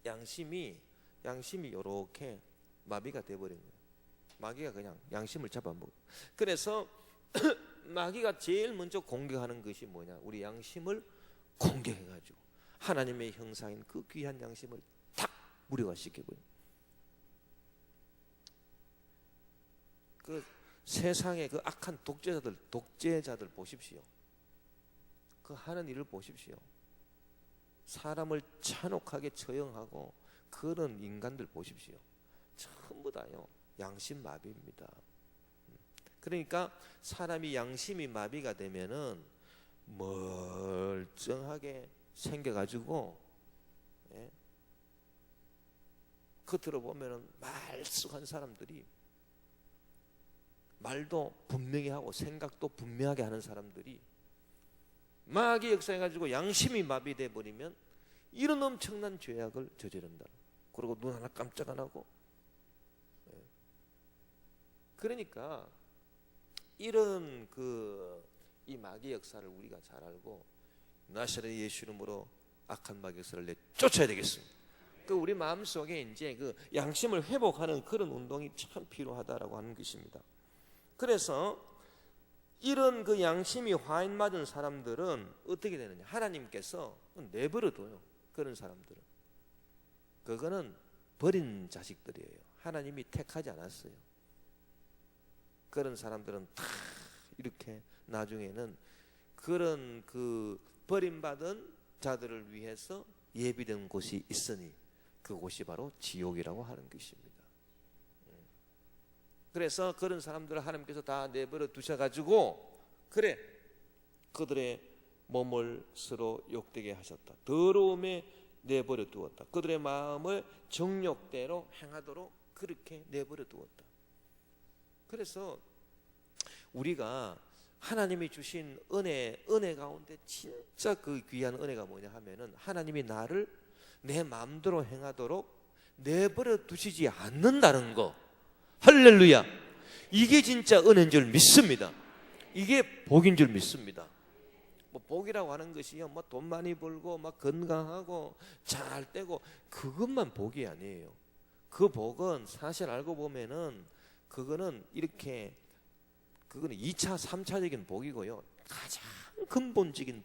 양심이 이렇게 마비가 돼버린 거예요. 마귀가 그냥 양심을 잡아먹어. 그래서 마귀가 제일 먼저 공격하는 것이 뭐냐? 우리 양심을 공격해가지고 하나님의 형상인 그 귀한 양심을 탁 무력화시켜버려요. 그 세상의 그 악한 독재자들 보십시오. 그 하는 일을 보십시오. 사람을 잔혹하게 처형하고 그런 인간들 보십시오. 전부 다요 양심 마비입니다. 그러니까 사람이 양심이 마비가 되면은 멀쩡하게 생겨가지고, 예? 겉으로 보면은 말쑥한 사람들이, 말도 분명히 하고 생각도 분명하게 하는 사람들이 마귀 역사해가지고 양심이 마비돼 버리면 이런 엄청난 죄악을 저지른다. 그리고 눈 하나 깜짝 안 하고. 그러니까 이런 이 마귀 역사를 우리가 잘 알고 나사렛 예수 이름으로 악한 마귀 역사를 내쫓아야 되겠습니다. 우리 마음속에 이제 그 양심을 회복하는 그런 운동이 참 필요하다라고 하는 것입니다. 그래서 이런 그 양심이 화인 맞은 사람들은 어떻게 되느냐? 하나님께서 내버려둬요. 그런 사람들은 그거는 버린 자식들이에요. 하나님이 택하지 않았어요. 그런 사람들은 다 이렇게 나중에는 그런 그 버림받은 자들을 위해서 예비된 곳이 있으니 그곳이 바로 지옥이라고 하는 것입니다. 그래서 그런 사람들을 하나님께서 다 내버려 두셔가지고 그래 그들의 몸을 서로 욕되게 하셨다. 더러움에 내버려 두었다. 그들의 마음을 정욕대로 행하도록 그렇게 내버려 두었다. 그래서 우리가 하나님이 주신 은혜 가운데 진짜 그 귀한 은혜가 뭐냐 하면은 하나님이 나를 내 마음대로 행하도록 내버려 두시지 않는다는 거. 할렐루야. 이게 진짜 은혜인 줄 믿습니다. 이게 복인 줄 믿습니다. 뭐 복이라고 하는 것이요, 뭐 돈 많이 벌고, 막 건강하고, 잘 되고, 그것만 복이 아니에요. 그 복은 사실 알고 보면은 그거는 2차, 3차적인 복이고요. 가장 근본적인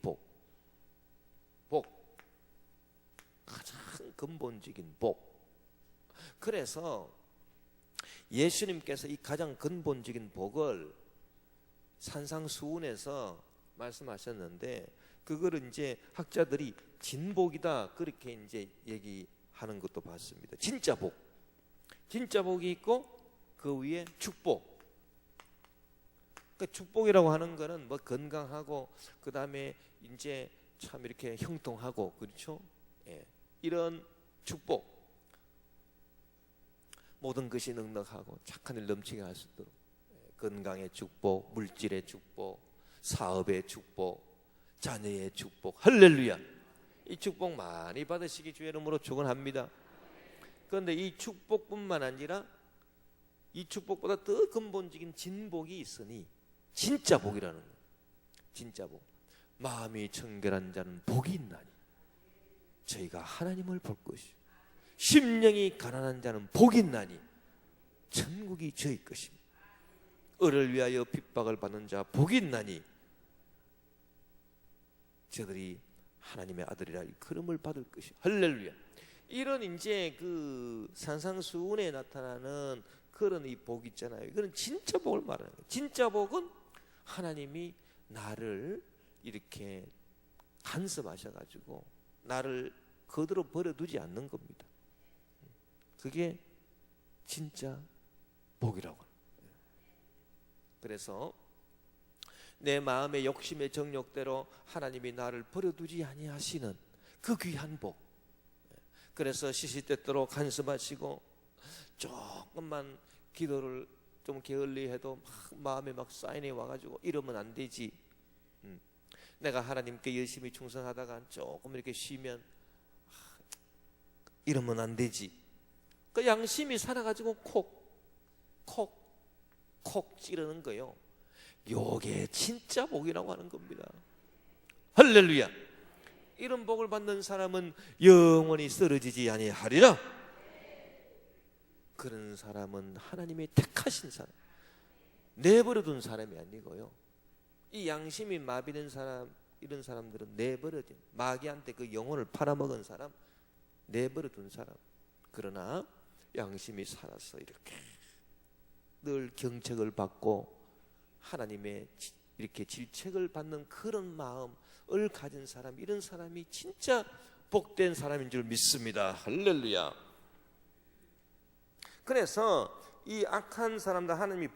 가장 근본적인 복. 그래서 예수님께서 이 가장 근본적인 복을 산상수훈에서 말씀하셨는데 그거를 이제 학자들이 진복이다 그렇게 이제 얘기하는 것도 봤습니다. 진짜 복이 있고 그 위에 축복. 그러니까 축복이라고 하는 거는 뭐 건강하고 그 다음에 이제 참 이렇게 형통하고 그렇죠? 예. 이런 축복. 모든 것이 넉넉하고 착한 일 넘치게 할 수 있도록 건강의 축복, 물질의 축복, 사업의 축복, 자녀의 축복. 할렐루야. 이 축복 많이 받으시기 주의 이름으로 축원합니다. 그런데 이 축복뿐만 아니라 이 축복보다 더 근본적인 진복이 있으니 진짜 복이라는 거예요. 진짜 복. 마음이 청결한 자는 복이 있나니 저희가 하나님을 볼 것이요 심령이 가난한 자는 복이 있나니 천국이 저희 것입니다. 을을 위하여 핍박을 받는 자 복이 있나니 저들이 하나님의 아들이라 일컬음을 받을 것이요 할렐루야. 이런 이제 그 산상수훈에 나타나는 그런 이 복 있잖아요. 이거는 진짜 복을 말하는 거예요. 진짜 복은 하나님이 나를 이렇게 간섭하셔가지고 나를 그대로 버려두지 않는 겁니다. 그게 진짜 복이라고 합니다. 그래서 내 마음의 욕심의 정욕대로 하나님이 나를 버려두지 아니하시는 그 귀한 복. 그래서 시시때때로 간섭하시고 조금만 기도를 좀 게을리해도 마음에 막 사인이 와가지고 이러면 안 되지. 내가 하나님께 열심히 충성하다가 조금 이렇게 쉬면 이러면 안 되지. 그 양심이 살아가지고 콕 찌르는 거예요. 요게 진짜 복이라고 하는 겁니다. 할렐루야. 이런 복을 받는 사람은 영원히 쓰러지지 아니하리라. 그런 사람은 하나님의 택하신 사람, 내버려둔 사람이 아니고요. 이 양심이 마비된 사람, 이런 사람들은 내버려진, 마귀한테 그 영혼을 팔아먹은 사람, 내버려둔 사람. 그러나 양심이 살아서 이렇게 늘 경책을 받고 하나님의 이렇게 질책을 받는 그런 마음을 가진 사람, 이런 사람이 진짜 복된 사람인 줄 믿습니다. 할렐루야. 그래서 이 악한 사람들, 하나님이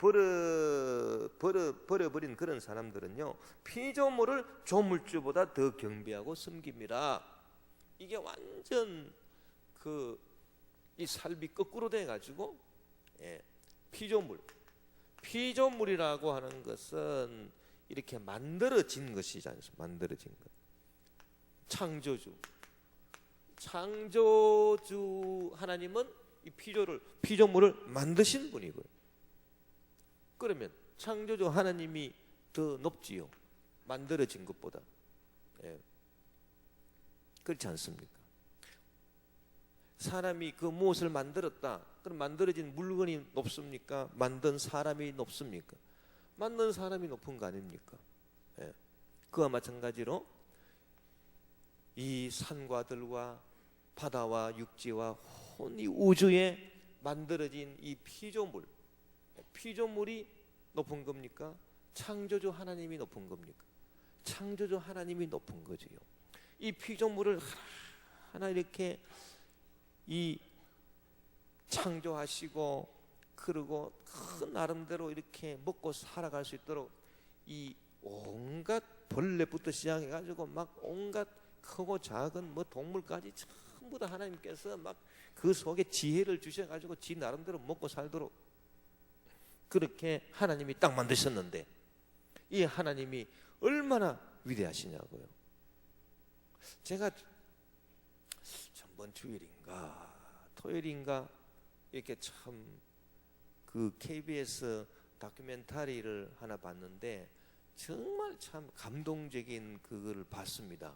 버려버린 그런 사람들은요, 피조물을 조물주보다 더 경배하고 섬깁니다. 이게 완전 이 삶이 거꾸로 돼가지고, 피조물이라고 하는 것은 이렇게 만들어진 것이지 않습니까? 만들어진 것. 창조주 하나님은 이 피조물을 만드신 분이고요. 그러면 창조주 하나님이 더 높지요, 만들어진 것보다. 그렇지 않습니까? 사람이 그 무엇을 만들었다, 그럼 만들어진 물건이 높습니까? 만든 사람이 높습니까? 만든 사람이 높은 거 아닙니까? 그와 마찬가지로 이 산과 들과 바다와 육지와 온 이 우주에 만들어진 이 피조물이 높은 겁니까? 창조주 하나님이 높은 겁니까? 창조주 하나님이 높은 거지요. 이 피조물을 하나 이렇게 이 창조하시고, 그리고 큰 나름대로 이렇게 먹고 살아갈 수 있도록 이 온갖 벌레부터 시작해가지고 막 온갖 크고 작은 동물까지 전부 다 하나님께서 막 그 속에 지혜를 주셔가지고 지 나름대로 먹고 살도록 그렇게 하나님이 딱 만드셨는데, 이 하나님이 얼마나 위대하시냐고요. 제가 전번 토요일인가 이렇게 참 그 KBS 다큐멘터리를 하나 봤는데 정말 참 감동적인 그걸 봤습니다.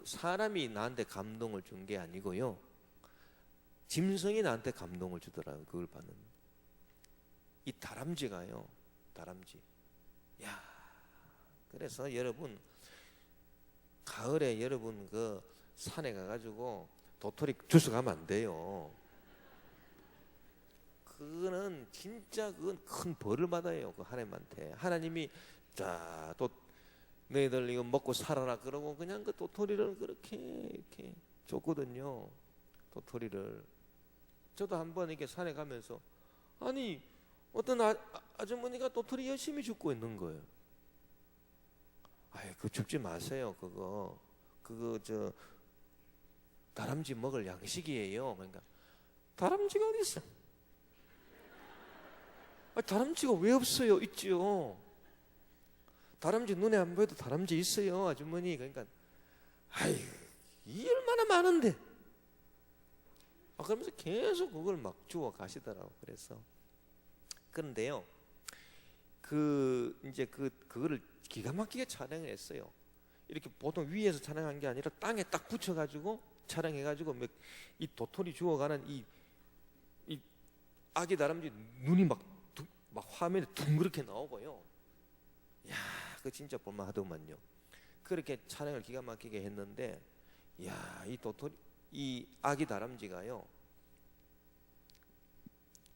사람이 나한테 감동을 준 게 아니고요, 짐승이 나한테 감동을 주더라고요. 그걸 봤는데 이 다람쥐가요, 야, 그래서 여러분 가을에 여러분 그 산에 가가지고 도토리 주워 가면 안 돼요. 그거는 진짜 큰 벌을 받아요. 그 하나님한테. 하나님이 자, 또 너희들 이거 먹고 살아라 그러고 그냥 그 도토리를 그렇게 이렇게 줬거든요. 도토리를. 저도 한번 이렇게 산에 가면서 아니 어떤 아주머니가 도토리 열심히 줍고 있는 거예요. 아이, 그거 줍지 마세요. 그거 다람쥐 먹을 양식이에요. 그러니까 다람쥐가 어디 있어? 다람쥐가 왜 없어요? 있죠. 다람쥐 눈에 안 보여도 다람쥐 있어요, 아주머니. 그러니까 아이, 이 얼마나 많은데. 그러면서 계속 그걸 막 주워 가시더라고. 그래서 그런데요, 이제 그거를 기가 막히게 촬영을 했어요. 이렇게 보통 위에서 촬영한 게 아니라 땅에 딱 붙여가지고 촬영해가지고 이 도토리 주워가는 이 아기 다람쥐 눈이 막 화면에 둥그렇게 나오고요. 야, 그거 진짜 볼만하더만요. 그렇게 촬영을 기가 막히게 했는데, 야, 이 아기 다람쥐가요,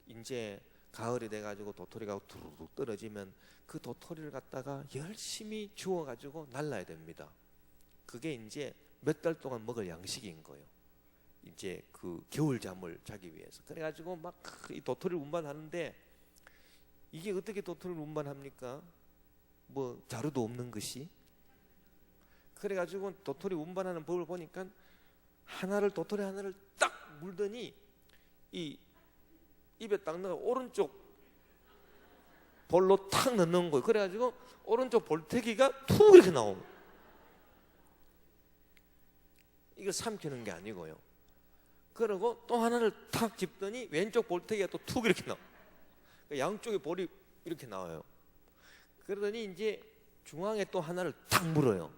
이제 가을이 돼가지고 도토리가 두루룩 떨어지면 그 도토리를 갖다가 열심히 주워가지고 날라야 됩니다. 그게 이제 몇 달 동안 먹을 양식인 거예요. 이제 그 겨울잠을 자기 위해서. 그래가지고 막 이 도토리를 운반하는데, 이게 어떻게 도토리를 운반합니까? 자루도 없는 것이. 그래가지고 도토리 운반하는 법을 보니까 도토리 하나를 딱 물더니 이 입에 딱 넣어 오른쪽 볼로 탁 넣는 거예요. 그래가지고 오른쪽 볼태기가 툭 이렇게 나오고, 이거 삼키는 게 아니고요. 그리고 또 하나를 탁 집더니 왼쪽 볼태기가 또 툭 이렇게 나와. 양쪽에 볼이 이렇게 나와요. 그러더니 이제 중앙에 또 하나를 탁 물어요.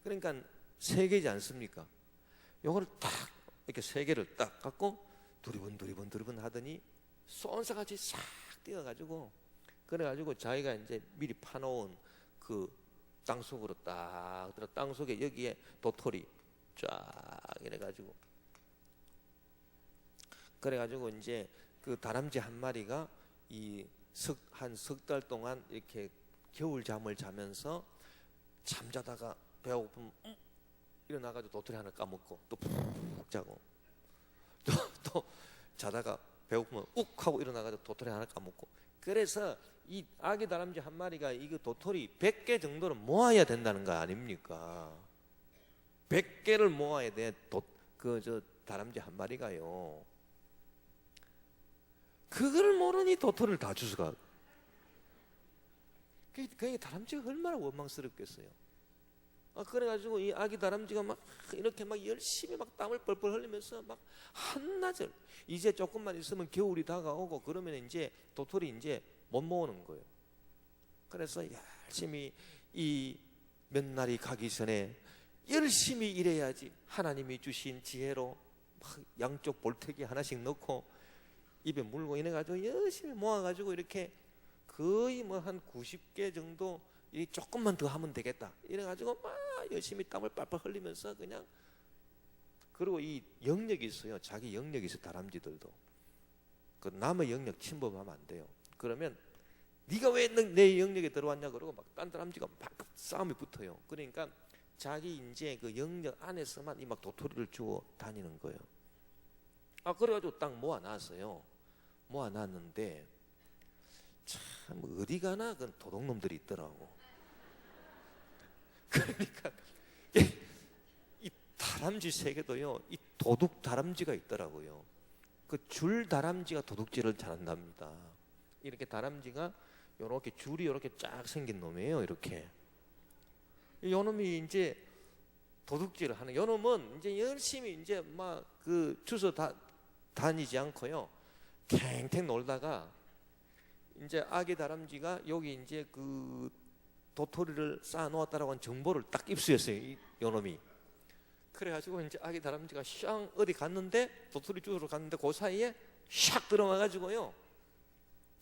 그러니까 세 개지 않습니까? 요거를 딱 이렇게 세 개를 딱 갖고 두리번 하더니 쏜사같이 싹 뛰어가지고, 그래가지고 자기가 이제 미리 파놓은 그 땅속으로 딱 들어, 땅속에 여기에 도토리 쫙 이래가지고, 그래가지고 이제 그 다람쥐 한 마리가 한 석 달 동안 이렇게 겨울 잠을 자면서 잠자다가 배고프면 일어나가지고 도토리 하나 까먹고 또 푹 자고, 또 자다가 배고프면 욱 하고 일어나가지고 도토리 하나 까먹고. 그래서 이 아기 다람쥐 한 마리가 이거 도토리 100개 정도는 모아야 된다는 거 아닙니까? 100개를 모아야 돼. 저 다람쥐 한 마리가요. 그걸 모르니 도토리를 다 주워가. 그게 다람쥐가 얼마나 원망스럽겠어요. 그래가지고 이 아기 다람쥐가 막 이렇게 막 열심히 막 땀을 뻘뻘 흘리면서 막 한나절, 이제 조금만 있으면 겨울이 다가오고 그러면 이제 도토리 이제 못 모으는 거예요. 그래서 열심히 이 몇 날이 가기 전에 열심히 일해야지 하나님이 주신 지혜로 막 양쪽 볼태기 하나씩 넣고 입에 물고 이래가지고 열심히 모아가지고 이렇게 거의 뭐 한 90개 정도, 이 조금만 더 하면 되겠다 이래가지고 막 열심히 땀을 빨빨 흘리면서 그냥. 그리고 이 영역이 있어요. 자기 영역이 있어요. 다람쥐들도 그 남의 영역 침범하면 안 돼요. 그러면 네가 왜 내 영역에 들어왔냐 그러고 막 딴 다람쥐가 막 싸움이 붙어요. 그러니까 자기 이제 그 영역 안에서만 이 막 도토리를 주워 다니는 거예요. 그래가지고 딱 모아놨어요. 모아놨는데 참 어디 가나 그 도둑놈들이 있더라고. 그러니까 이 다람쥐 세계도요, 이 도둑 다람쥐가 있더라고요. 그 줄 다람쥐가 도둑질을 잘한답니다. 이렇게 다람쥐가 요렇게 줄이 이렇게 쫙 생긴 놈이에요. 이렇게 요 놈이 이제 도둑질을 하는, 요 놈은 이제 열심히 이제 막 그 주워 다니지 않고요, 캥캥 놀다가 이제 아기 다람쥐가 여기 이제 그 도토리를 쌓아 놓았다라고 하는 정보를 딱 입수했어요. 요 놈이. 그래가지고 이제 아기 다람쥐가 샹 어디 갔는데, 도토리 주우러 갔는데 그 사이에 샥 들어와가지고요,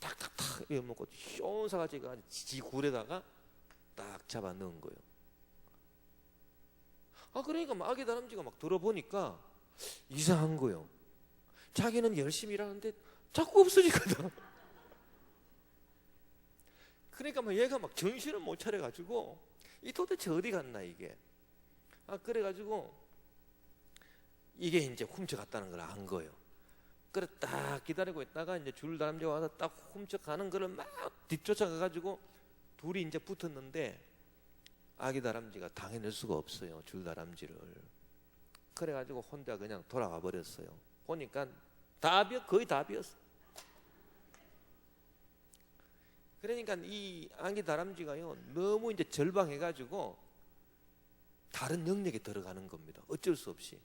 탁탁탁 이거 먹고 숑사가지 지 굴에다가 딱 잡아 넣은 거예요. 그러니까 막 아기 다람쥐가 막 들어보니까 이상한 거예요. 자기는 열심히 일하는데 자꾸 없어지거든. 그러니까 막 얘가 막 정신을 못 차려가지고 이 도대체 어디 갔나 이게. 그래가지고 이게 이제 훔쳐갔다는 걸 안 거예요. 그래 딱 기다리고 있다가 이제 줄 다람쥐가 와서 딱 훔쳐가는 거를 막 뒤쫓아가가지고 둘이 이제 붙었는데 아기 다람쥐가 당해낼 수가 없어요. 줄 다람쥐를. 그래가지고 혼자 그냥 돌아가 버렸어요. 보니까 거의 다 비었어. 그러니까 이 아기 다람쥐가요, 너무 이제 절방해가지고 다른 영역에 들어가는 겁니다. 어쩔 수 없이.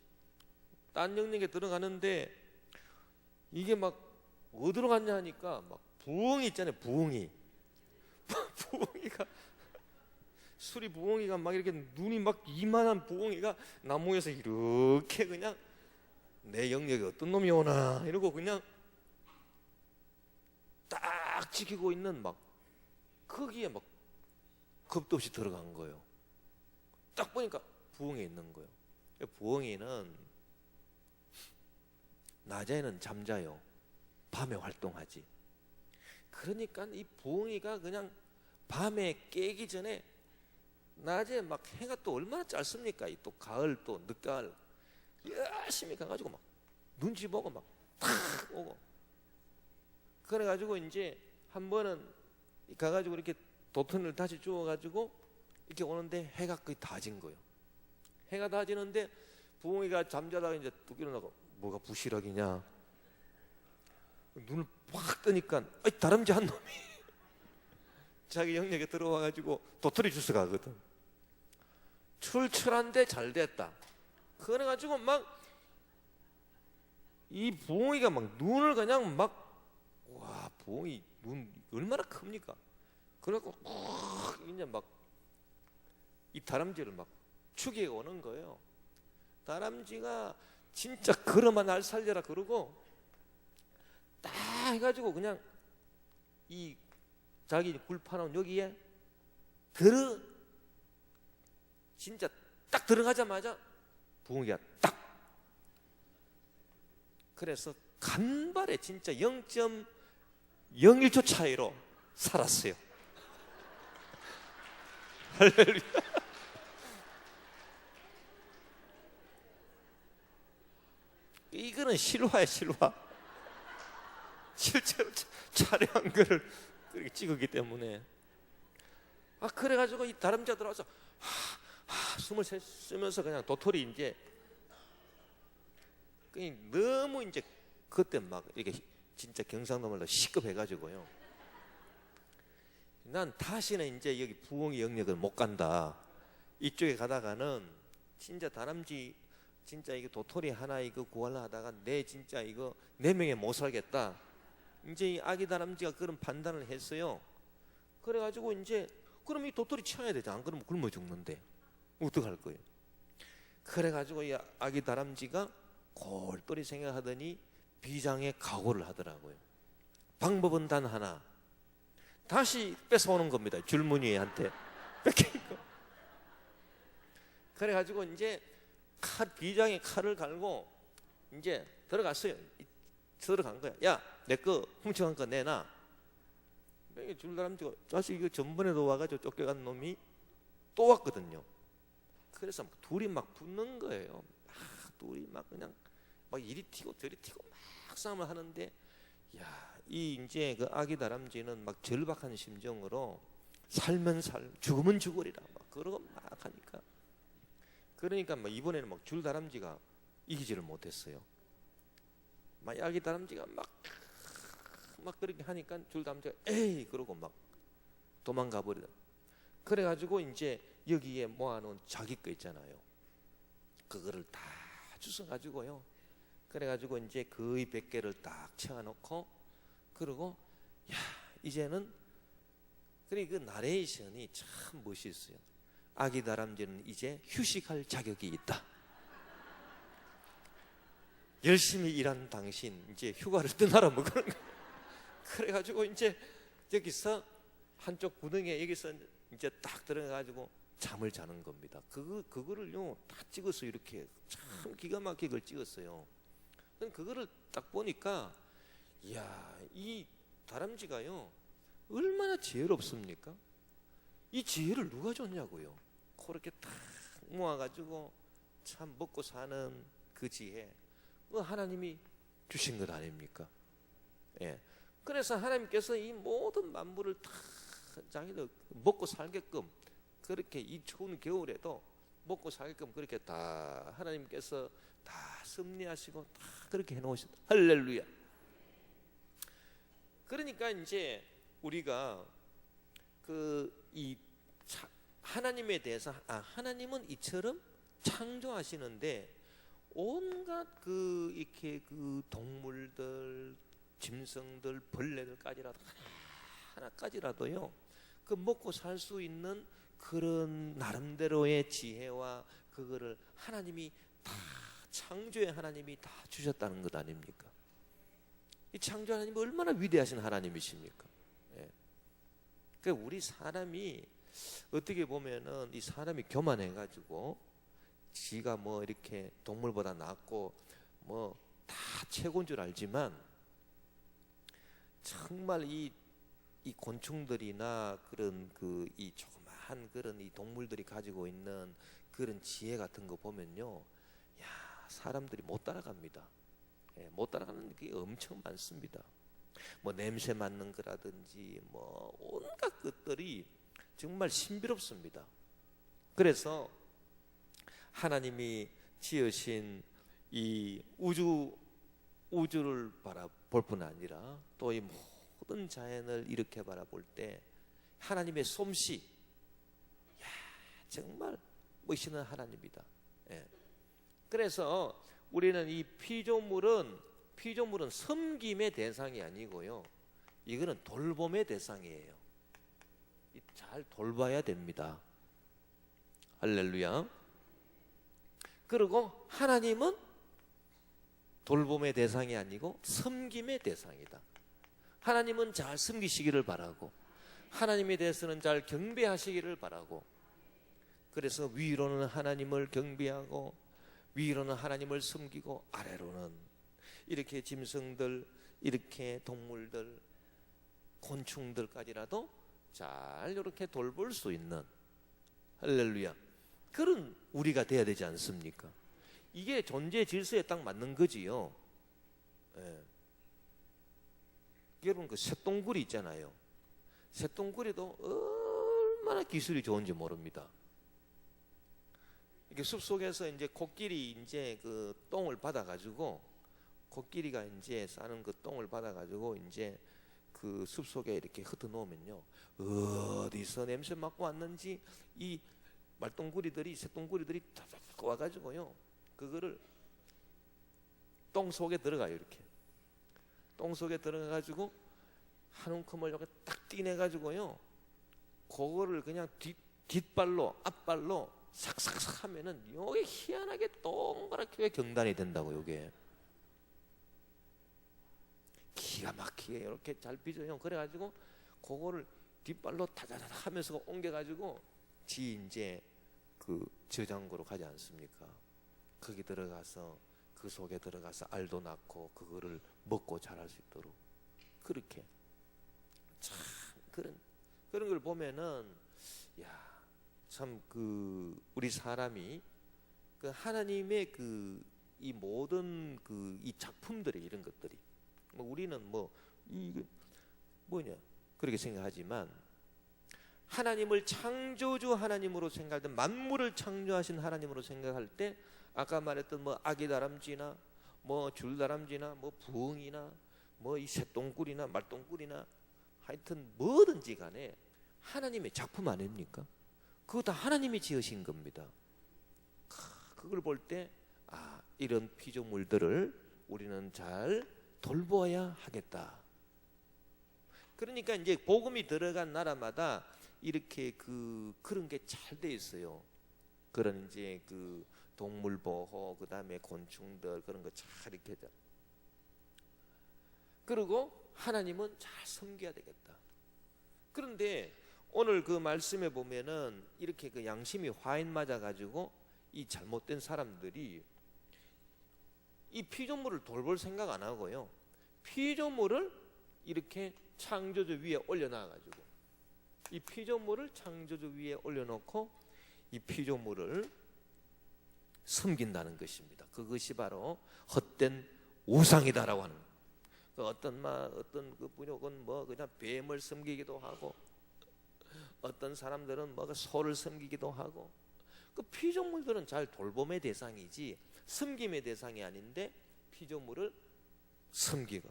딴 영역에 들어가는데 이게 막 어디로 갔냐 하니까 막 부엉이 있잖아요. 부엉이. 부엉이가 수리 부엉이가 막 이렇게 눈이 막 이만한 부엉이가 나무에서 이렇게 그냥 내 영역에 어떤 놈이 오나 이러고 그냥 딱 지키고 있는, 막 거기에 막 겁도 없이 들어간 거예요. 딱 보니까 부엉이 있는 거예요. 부엉이는 낮에는 잠자요, 밤에 활동하지. 그러니까 이 부엉이가 그냥 밤에 깨기 전에 낮에 막 해가 또 얼마나 짧습니까? 이 또 가을, 또 늦가을 열심히 가가지고 막 눈치 보고 막 탁 오고. 그래가지고 이제 한 번은 가가지고 이렇게 도토리를 다시 주워가지고 이렇게 오는데 해가 거의 다 진 거예요. 해가 다 지는데 부엉이가 잠자다가 이제 뚝 일어나고, 뭐가 부시럭이냐, 눈을 확 뜨니까 다람쥐 한 놈이 자기 영역에 들어와가지고 도토리 주워 가거든. 출출한데 잘 됐다. 그래가지고 막 이 부엉이가 막 눈을 그냥 막, 와 부엉이 눈 얼마나 큽니까? 그래갖고 이제 막 이 다람쥐를 막 죽이고 오는 거예요. 다람쥐가 진짜 걸어만 날 살려라 그러고 딱 해가지고 그냥 이 자기 굴 파놓은 여기에 진짜 딱 들어가자마자 부엉이가 딱, 그래서 간발에 진짜 0.01초 차이로 살았어요. 할렐루야. 이거는 실화야, 실화. 실제로 촬영한 거를 그렇게 찍었기 때문에. 그래가지고 이 다람쥐가 들어와서 숨을 쉬면서 그냥 도토리 이제 너무 이제 그때 막 이렇게 진짜 경상도 말로 시급해가지고요. 난 다시는 이제 여기 부엉이 영역을 못 간다. 이쪽에 가다가는 진짜 다람쥐 진짜 이거 도토리 하나 이거 구하려다가 내 진짜 이거 4명에 못 살겠다. 이제 이 아기 다람쥐가 그런 판단을 했어요. 그래가지고 이제 그럼 이 도토리 치워야 되지. 안 그러면 굶어 죽는데 어떡할 거예요. 그래가지고 이 아기 다람쥐가 골똘히 생각하더니 비장의 각오를 하더라고요. 방법은 단 하나. 다시 뺏어오는 겁니다. 줄무늬한테 뺏긴 거. 그래가지고 이제 비장의 칼을 갈고 이제 들어갔어요. 들어간 거야. 야, 내 거 훔쳐간 거 내놔. 줄다람쥐가 자식 이거 전번에도 와가지고 쫓겨간 놈이 또 왔거든요. 그래서 둘이 막 붙는 거예요. 둘이 막 그냥 막 이리 튀고 저리 튀고 막 싸움을 하는데, 야, 이제 그 아기 다람쥐는 막 절박한 심정으로 살면 죽으면 죽으리라 막 그러고 막 하니까, 그러니까 막 이번에는 막 줄다람쥐가 이기지를 못했어요. 막 아기 다람쥐가 막 그렇게 하니까 줄다람쥐가 에이 그러고 막 도망가 버리다. 그래가지고 이제 여기에 모아놓은 자기 거 있잖아요. 그거를 다 주워가지고요. 그래가지고 이제 거의 100개를 딱 채워놓고, 그리고 야 이제는, 그래 그 나레이션이 참 멋있어요. 아기 다람쥐는 이제 휴식할 자격이 있다. 열심히 일한 당신 이제 휴가를 떠나라 뭐 그런 거. 그래가지고 이제 여기서 한쪽 구덩이에 여기서 이제 딱 들어가가지고 잠을 자는 겁니다. 그거를요 다 찍었어요. 이렇게 참 기가 막히게 그걸 찍었어요. 그거를 딱 보니까, 이야, 이 다람쥐가요 얼마나 지혜롭습니까? 이 지혜를 누가 줬냐고요. 그렇게 딱 모아가지고 참 먹고 사는 그 지혜, 하나님이 주신 것 아닙니까? 예. 그래서 하나님께서 이 모든 만물을 다 자기들 먹고 살게끔, 그렇게 이 추운 겨울에도 먹고 살게끔 그렇게 다 하나님께서 다 섭리하시고 다 그렇게 해놓으셨다. 할렐루야. 그러니까 이제 우리가 하나님에 대해서, 하나님은 이처럼 창조하시는데 온갖 이렇게 동물들, 짐승들, 벌레들까지라도 하나까지라도요 그 먹고 살 수 있는 그런 나름대로의 지혜와 그거를 하나님이 다, 창조의 하나님이 다 주셨다는 것 아닙니까? 이 창조 하나님이 얼마나 위대하신 하나님이십니까? 예. 그러니까 우리 사람이 어떻게 보면은 이 사람이 교만해가지고 지가 뭐 이렇게 동물보다 낫고 뭐 다 최고인 줄 알지만, 정말 이 곤충들이나 그런 이 조그마한 그런 이 동물들이 가지고 있는 그런 지혜 같은 거 보면요, 야, 사람들이 못 따라갑니다. 예, 못 따라가는 게 엄청 많습니다. 뭐 냄새 맡는 거라든지 뭐 온갖 것들이 정말 신비롭습니다. 그래서 하나님이 지으신 이 우주를 바라볼 뿐 아니라 또 이 모든 자연을 이렇게 바라볼 때 하나님의 솜씨, 야, 정말 멋있는 하나님이다. 예. 그래서 우리는 이 피조물은 섬김의 대상이 아니고요, 이거는 돌봄의 대상이에요. 잘 돌봐야 됩니다. 할렐루야. 그리고 하나님은 돌봄의 대상이 아니고 섬김의 대상이다. 하나님은 잘 섬기시기를 바라고, 하나님에 대해서는 잘 경배하시기를 바라고, 그래서 위로는 하나님을 경배하고 위로는 하나님을 섬기고, 아래로는 이렇게 짐승들, 이렇게 동물들, 곤충들까지라도 잘 이렇게 돌볼 수 있는, 할렐루야, 그런 우리가 돼야 되지 않습니까? 이게 존재 질서에 딱 맞는 거지요. 예. 여러분, 그 새똥구리 있잖아요. 새똥구리도 얼마나 기술이 좋은지 모릅니다. 이게 숲속에서 이제 코끼리 이제 그 똥을 받아가지고, 코끼리가 이제 싸는 그 똥을 받아가지고 이제 그 숲속에 이렇게 흩어놓으면요, 어디서 냄새 맡고 왔는지 이 말똥구리들이, 새똥구리들이 다 와가지고요, 그거를 똥 속에 들어가요. 이렇게 똥 속에 들어가가지고 한 움큼을 이렇게 딱 띠내가지고요, 그거를 그냥 뒷발로 앞발로 삭삭삭 하면은 요게 희한하게 동그랗게 경단이 된다고. 요게 기가 막히게 이렇게 잘 빚어요. 그래가지고 그거를 뒷발로 타자타자 하면서 옮겨가지고 지 이제 그 저장고로 가지 않습니까? 거기 들어가서 그 속에 들어가서 알도 낳고 그거를 먹고 자랄 수 있도록, 그렇게 참 그런 걸 보면은, 야, 참 그 우리 사람이 그 하나님의 그 이 모든 그 이 작품들이, 이런 것들이 뭐 우리는 뭐 이게 뭐냐 그렇게 생각하지만, 하나님을 창조주 하나님으로 생각할 때, 만물을 창조하신 하나님으로 생각할 때, 아까 말했던 뭐 아기다람쥐나 뭐 줄다람쥐나 뭐 부엉이나 뭐 이 새똥꿀이나 말똥꿀이나 하여튼 뭐든지 간에 하나님의 작품 아닙니까? 그거 다 하나님이 지으신 겁니다. 그걸 볼 때, 아, 이런 피조물들을 우리는 잘 돌보아야 하겠다. 그러니까 이제 복음이 들어간 나라마다 이렇게 그런 게 잘 돼 있어요. 그런 이제 그 동물 보호, 그 다음에 곤충들, 그런 거 잘 이렇게. 그리고 하나님은 잘 섬겨야 되겠다. 그런데 오늘 그 말씀에 보면은 이렇게 그 양심이 화인 맞아 가지고 이 잘못된 사람들이 이 피조물을 돌볼 생각 안 하고요, 피조물을 이렇게 창조주 위에 올려놔 가지고, 이 피조물을 창조주 위에 올려놓고 이 피조물을 섬긴다는 것입니다. 그것이 바로 헛된 우상이다라고 하는 거예요. 그 어떤 그 분역은 뭐 그냥 뱀을 섬기기도 하고, 어떤 사람들은 뭐 소를 섬기기도 하고, 그 피조물들은 잘 돌봄의 대상이지 섬김의 대상이 아닌데 피조물을 섬기고,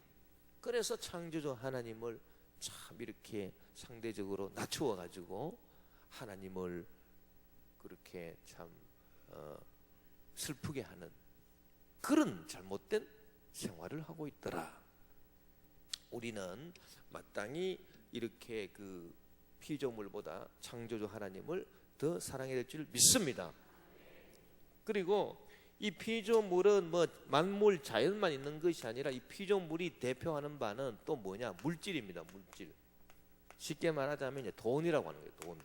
그래서 창조주 하나님을 참 이렇게 상대적으로 낮추어 가지고 하나님을 그렇게 참 슬프게 하는 그런 잘못된 생활을 하고 있더라. 우리는 마땅히 이렇게 그 피조물보다 창조주 하나님을 더 사랑해야 될 줄 믿습니다. 그리고 이 피조물은 뭐 만물 자연만 있는 것이 아니라 이 피조물이 대표하는 바는 또 뭐냐? 물질입니다. 물질. 쉽게 말하자면 이제 돈이라고 하는 거예요. 돈.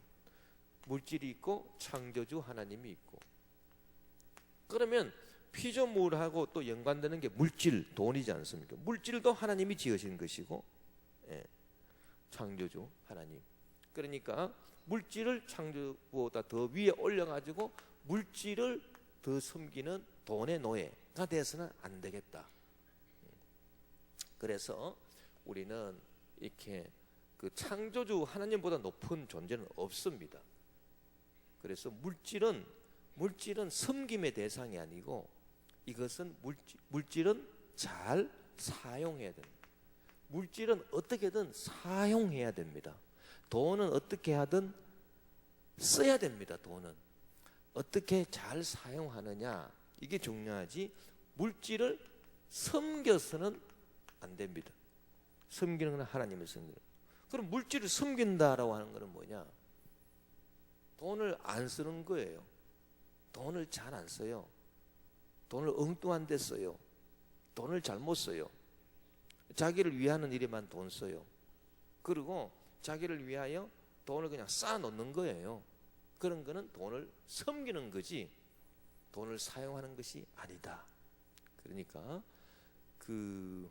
물질이 있고 창조주 하나님이 있고. 그러면 피조물하고 또 연관되는 게 물질, 돈이지 않습니까? 물질도 하나님이 지으신 것이고, 예, 창조주 하나님. 그러니까 물질을 창조보다 더 위에 올려가지고 물질을 더 섬기는 돈의 노예가 돼서는 안 되겠다. 그래서 우리는 이렇게 그 창조주 하나님보다 높은 존재는 없습니다. 그래서 물질은 섬김의 대상이 아니고, 이것은 물질은 잘 사용해야 됩니다. 물질은 어떻게든 사용해야 됩니다. 돈은 어떻게 하든 써야 됩니다. 돈은 어떻게 잘 사용하느냐, 이게 중요하지, 물질을 섬겨서는 안 됩니다. 섬기는 건 하나님을 섬기는. 그럼 물질을 섬긴다라고 하는 것은 뭐냐? 돈을 안 쓰는 거예요. 돈을 잘 안 써요. 돈을 엉뚱한 데 써요. 돈을 잘못 써요. 자기를 위하는 일에만 돈 써요. 그리고 자기를 위하여 돈을 그냥 쌓아놓는 거예요. 그런 거는 돈을 섬기는 거지 돈을 사용하는 것이 아니다. 그러니까 그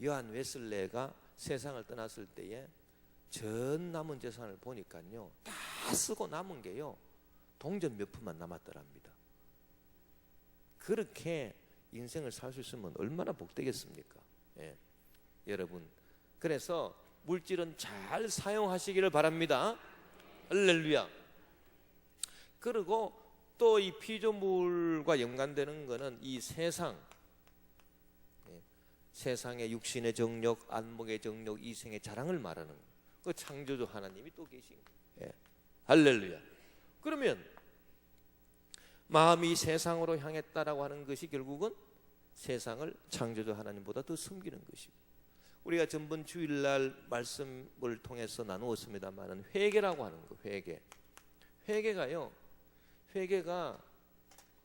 요한 웨슬레가 세상을 떠났을 때에 전 남은 재산을 보니까요, 다 쓰고 남은 게요, 동전 몇 푼만 남았더랍니다. 그렇게 인생을 살 수 있으면 얼마나 복되겠습니까? 예. 여러분, 그래서 물질은 잘 사용하시기를 바랍니다. 할렐루야. 그리고 또 이 피조물과 연관되는 것은 이 세상, 세상의 육신의 정욕, 안목의 정욕, 이생의 자랑을 말하는 그 창조주 하나님이 또 계신 거예요. 할렐루야. 그러면 마음이 세상으로 향했다라고 하는 것이 결국은 세상을 창조주 하나님보다 더 섬기는 것입니다. 우리가 전번 주일날 말씀을 통해서 나누었습니다만 회개라고 하는 거, 회개가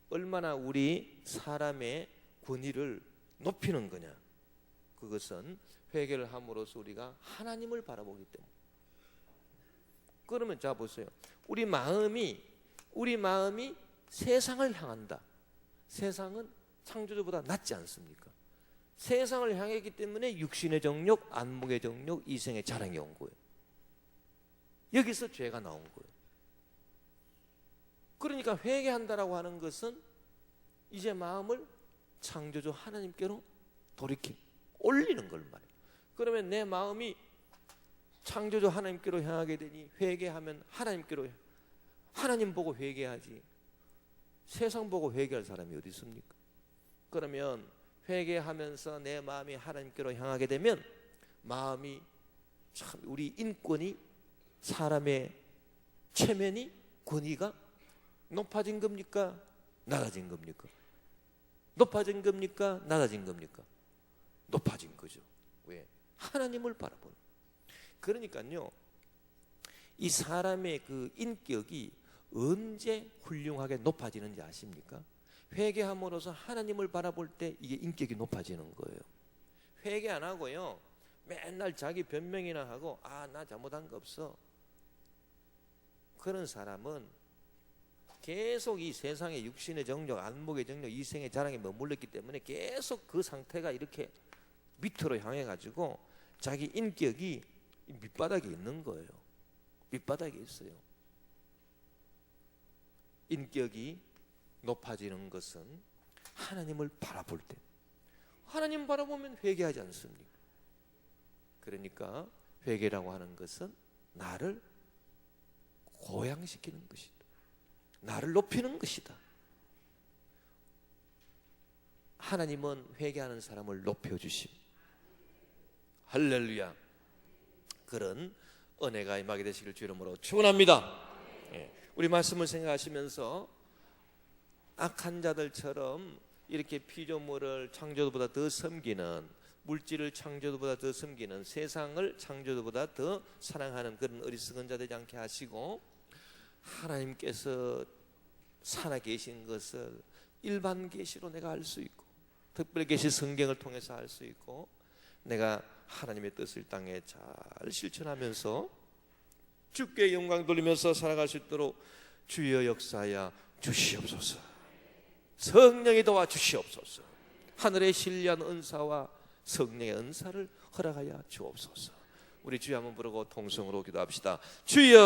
얼마나 우리 사람의 권위를 높이는 거냐. 그것은 회개를 함으로써 우리가 하나님을 바라보기 때문에. 그러면 자 보세요. 우리 마음이 세상을 향한다. 세상은 창조주보다 낫지 않습니까? 세상을 향했기 때문에 육신의 정욕, 안목의 정욕, 이생의 자랑이 온 거예요. 여기서 죄가 나온 거예요. 그러니까 회개한다라고 하는 것은 이제 마음을 창조주 하나님께로 돌이킴, 올리는 걸 말해요. 그러면 내 마음이 창조주 하나님께로 향하게 되니 회개하면 하나님께로, 하나님 보고 회개하지 세상 보고 회개할 사람이 어디 있습니까? 그러면 회개하면서 내 마음이 하나님께로 향하게 되면 마음이 참, 우리 인권이, 사람의 체면이, 권위가 높아진 겁니까? 낮아진 겁니까? 높아진 겁니까? 낮아진 겁니까? 높아진 거죠. 왜? 하나님을 바라보는. 그러니까요, 이 사람의 그 인격이 언제 훌륭하게 높아지는지 아십니까? 회개함으로써 하나님을 바라볼 때 이게 인격이 높아지는 거예요. 회개 안 하고요, 맨날 자기 변명이나 하고 나 잘못한 거 없어, 그런 사람은 계속 이 세상의 육신의 정욕, 안목의 정욕, 이생의 자랑에 머물렀기 때문에 계속 그 상태가 이렇게 밑으로 향해 가지고 자기 인격이 밑바닥에 있는 거예요. 밑바닥에 있어요. 인격이 높아지는 것은 하나님을 바라볼 때, 하나님 바라보면 회개하지 않습니까? 그러니까 회개라고 하는 것은 나를 고양시키는 것이다. 나를 높이는 것이다. 하나님은 회개하는 사람을 높여주심. 할렐루야. 그런 은혜가 임하게 되시길 주 이름으로 축원합니다. 우리 말씀을 생각하시면서 악한 자들처럼 이렇게 피조물을 창조주보다 더 섬기는, 물질을 창조주보다 더 섬기는, 세상을 창조주보다 더 사랑하는 그런 어리석은 자 되지 않게 하시고, 하나님께서 살아 계신 것을 일반 계시로 내가 알 수 있고, 특별 계시 성경을 통해서 알 수 있고, 내가 하나님의 뜻을 땅에 잘 실천하면서 주께 영광 돌리면서 살아갈 수 있도록 주여 역사하여 주시옵소서. 성령이 도와 주시옵소서. 하늘의 신리한 은사와 성령의 은사를 허락하여 주옵소서. 우리 주여 한번 부르고 통성으로 기도합시다. 주여.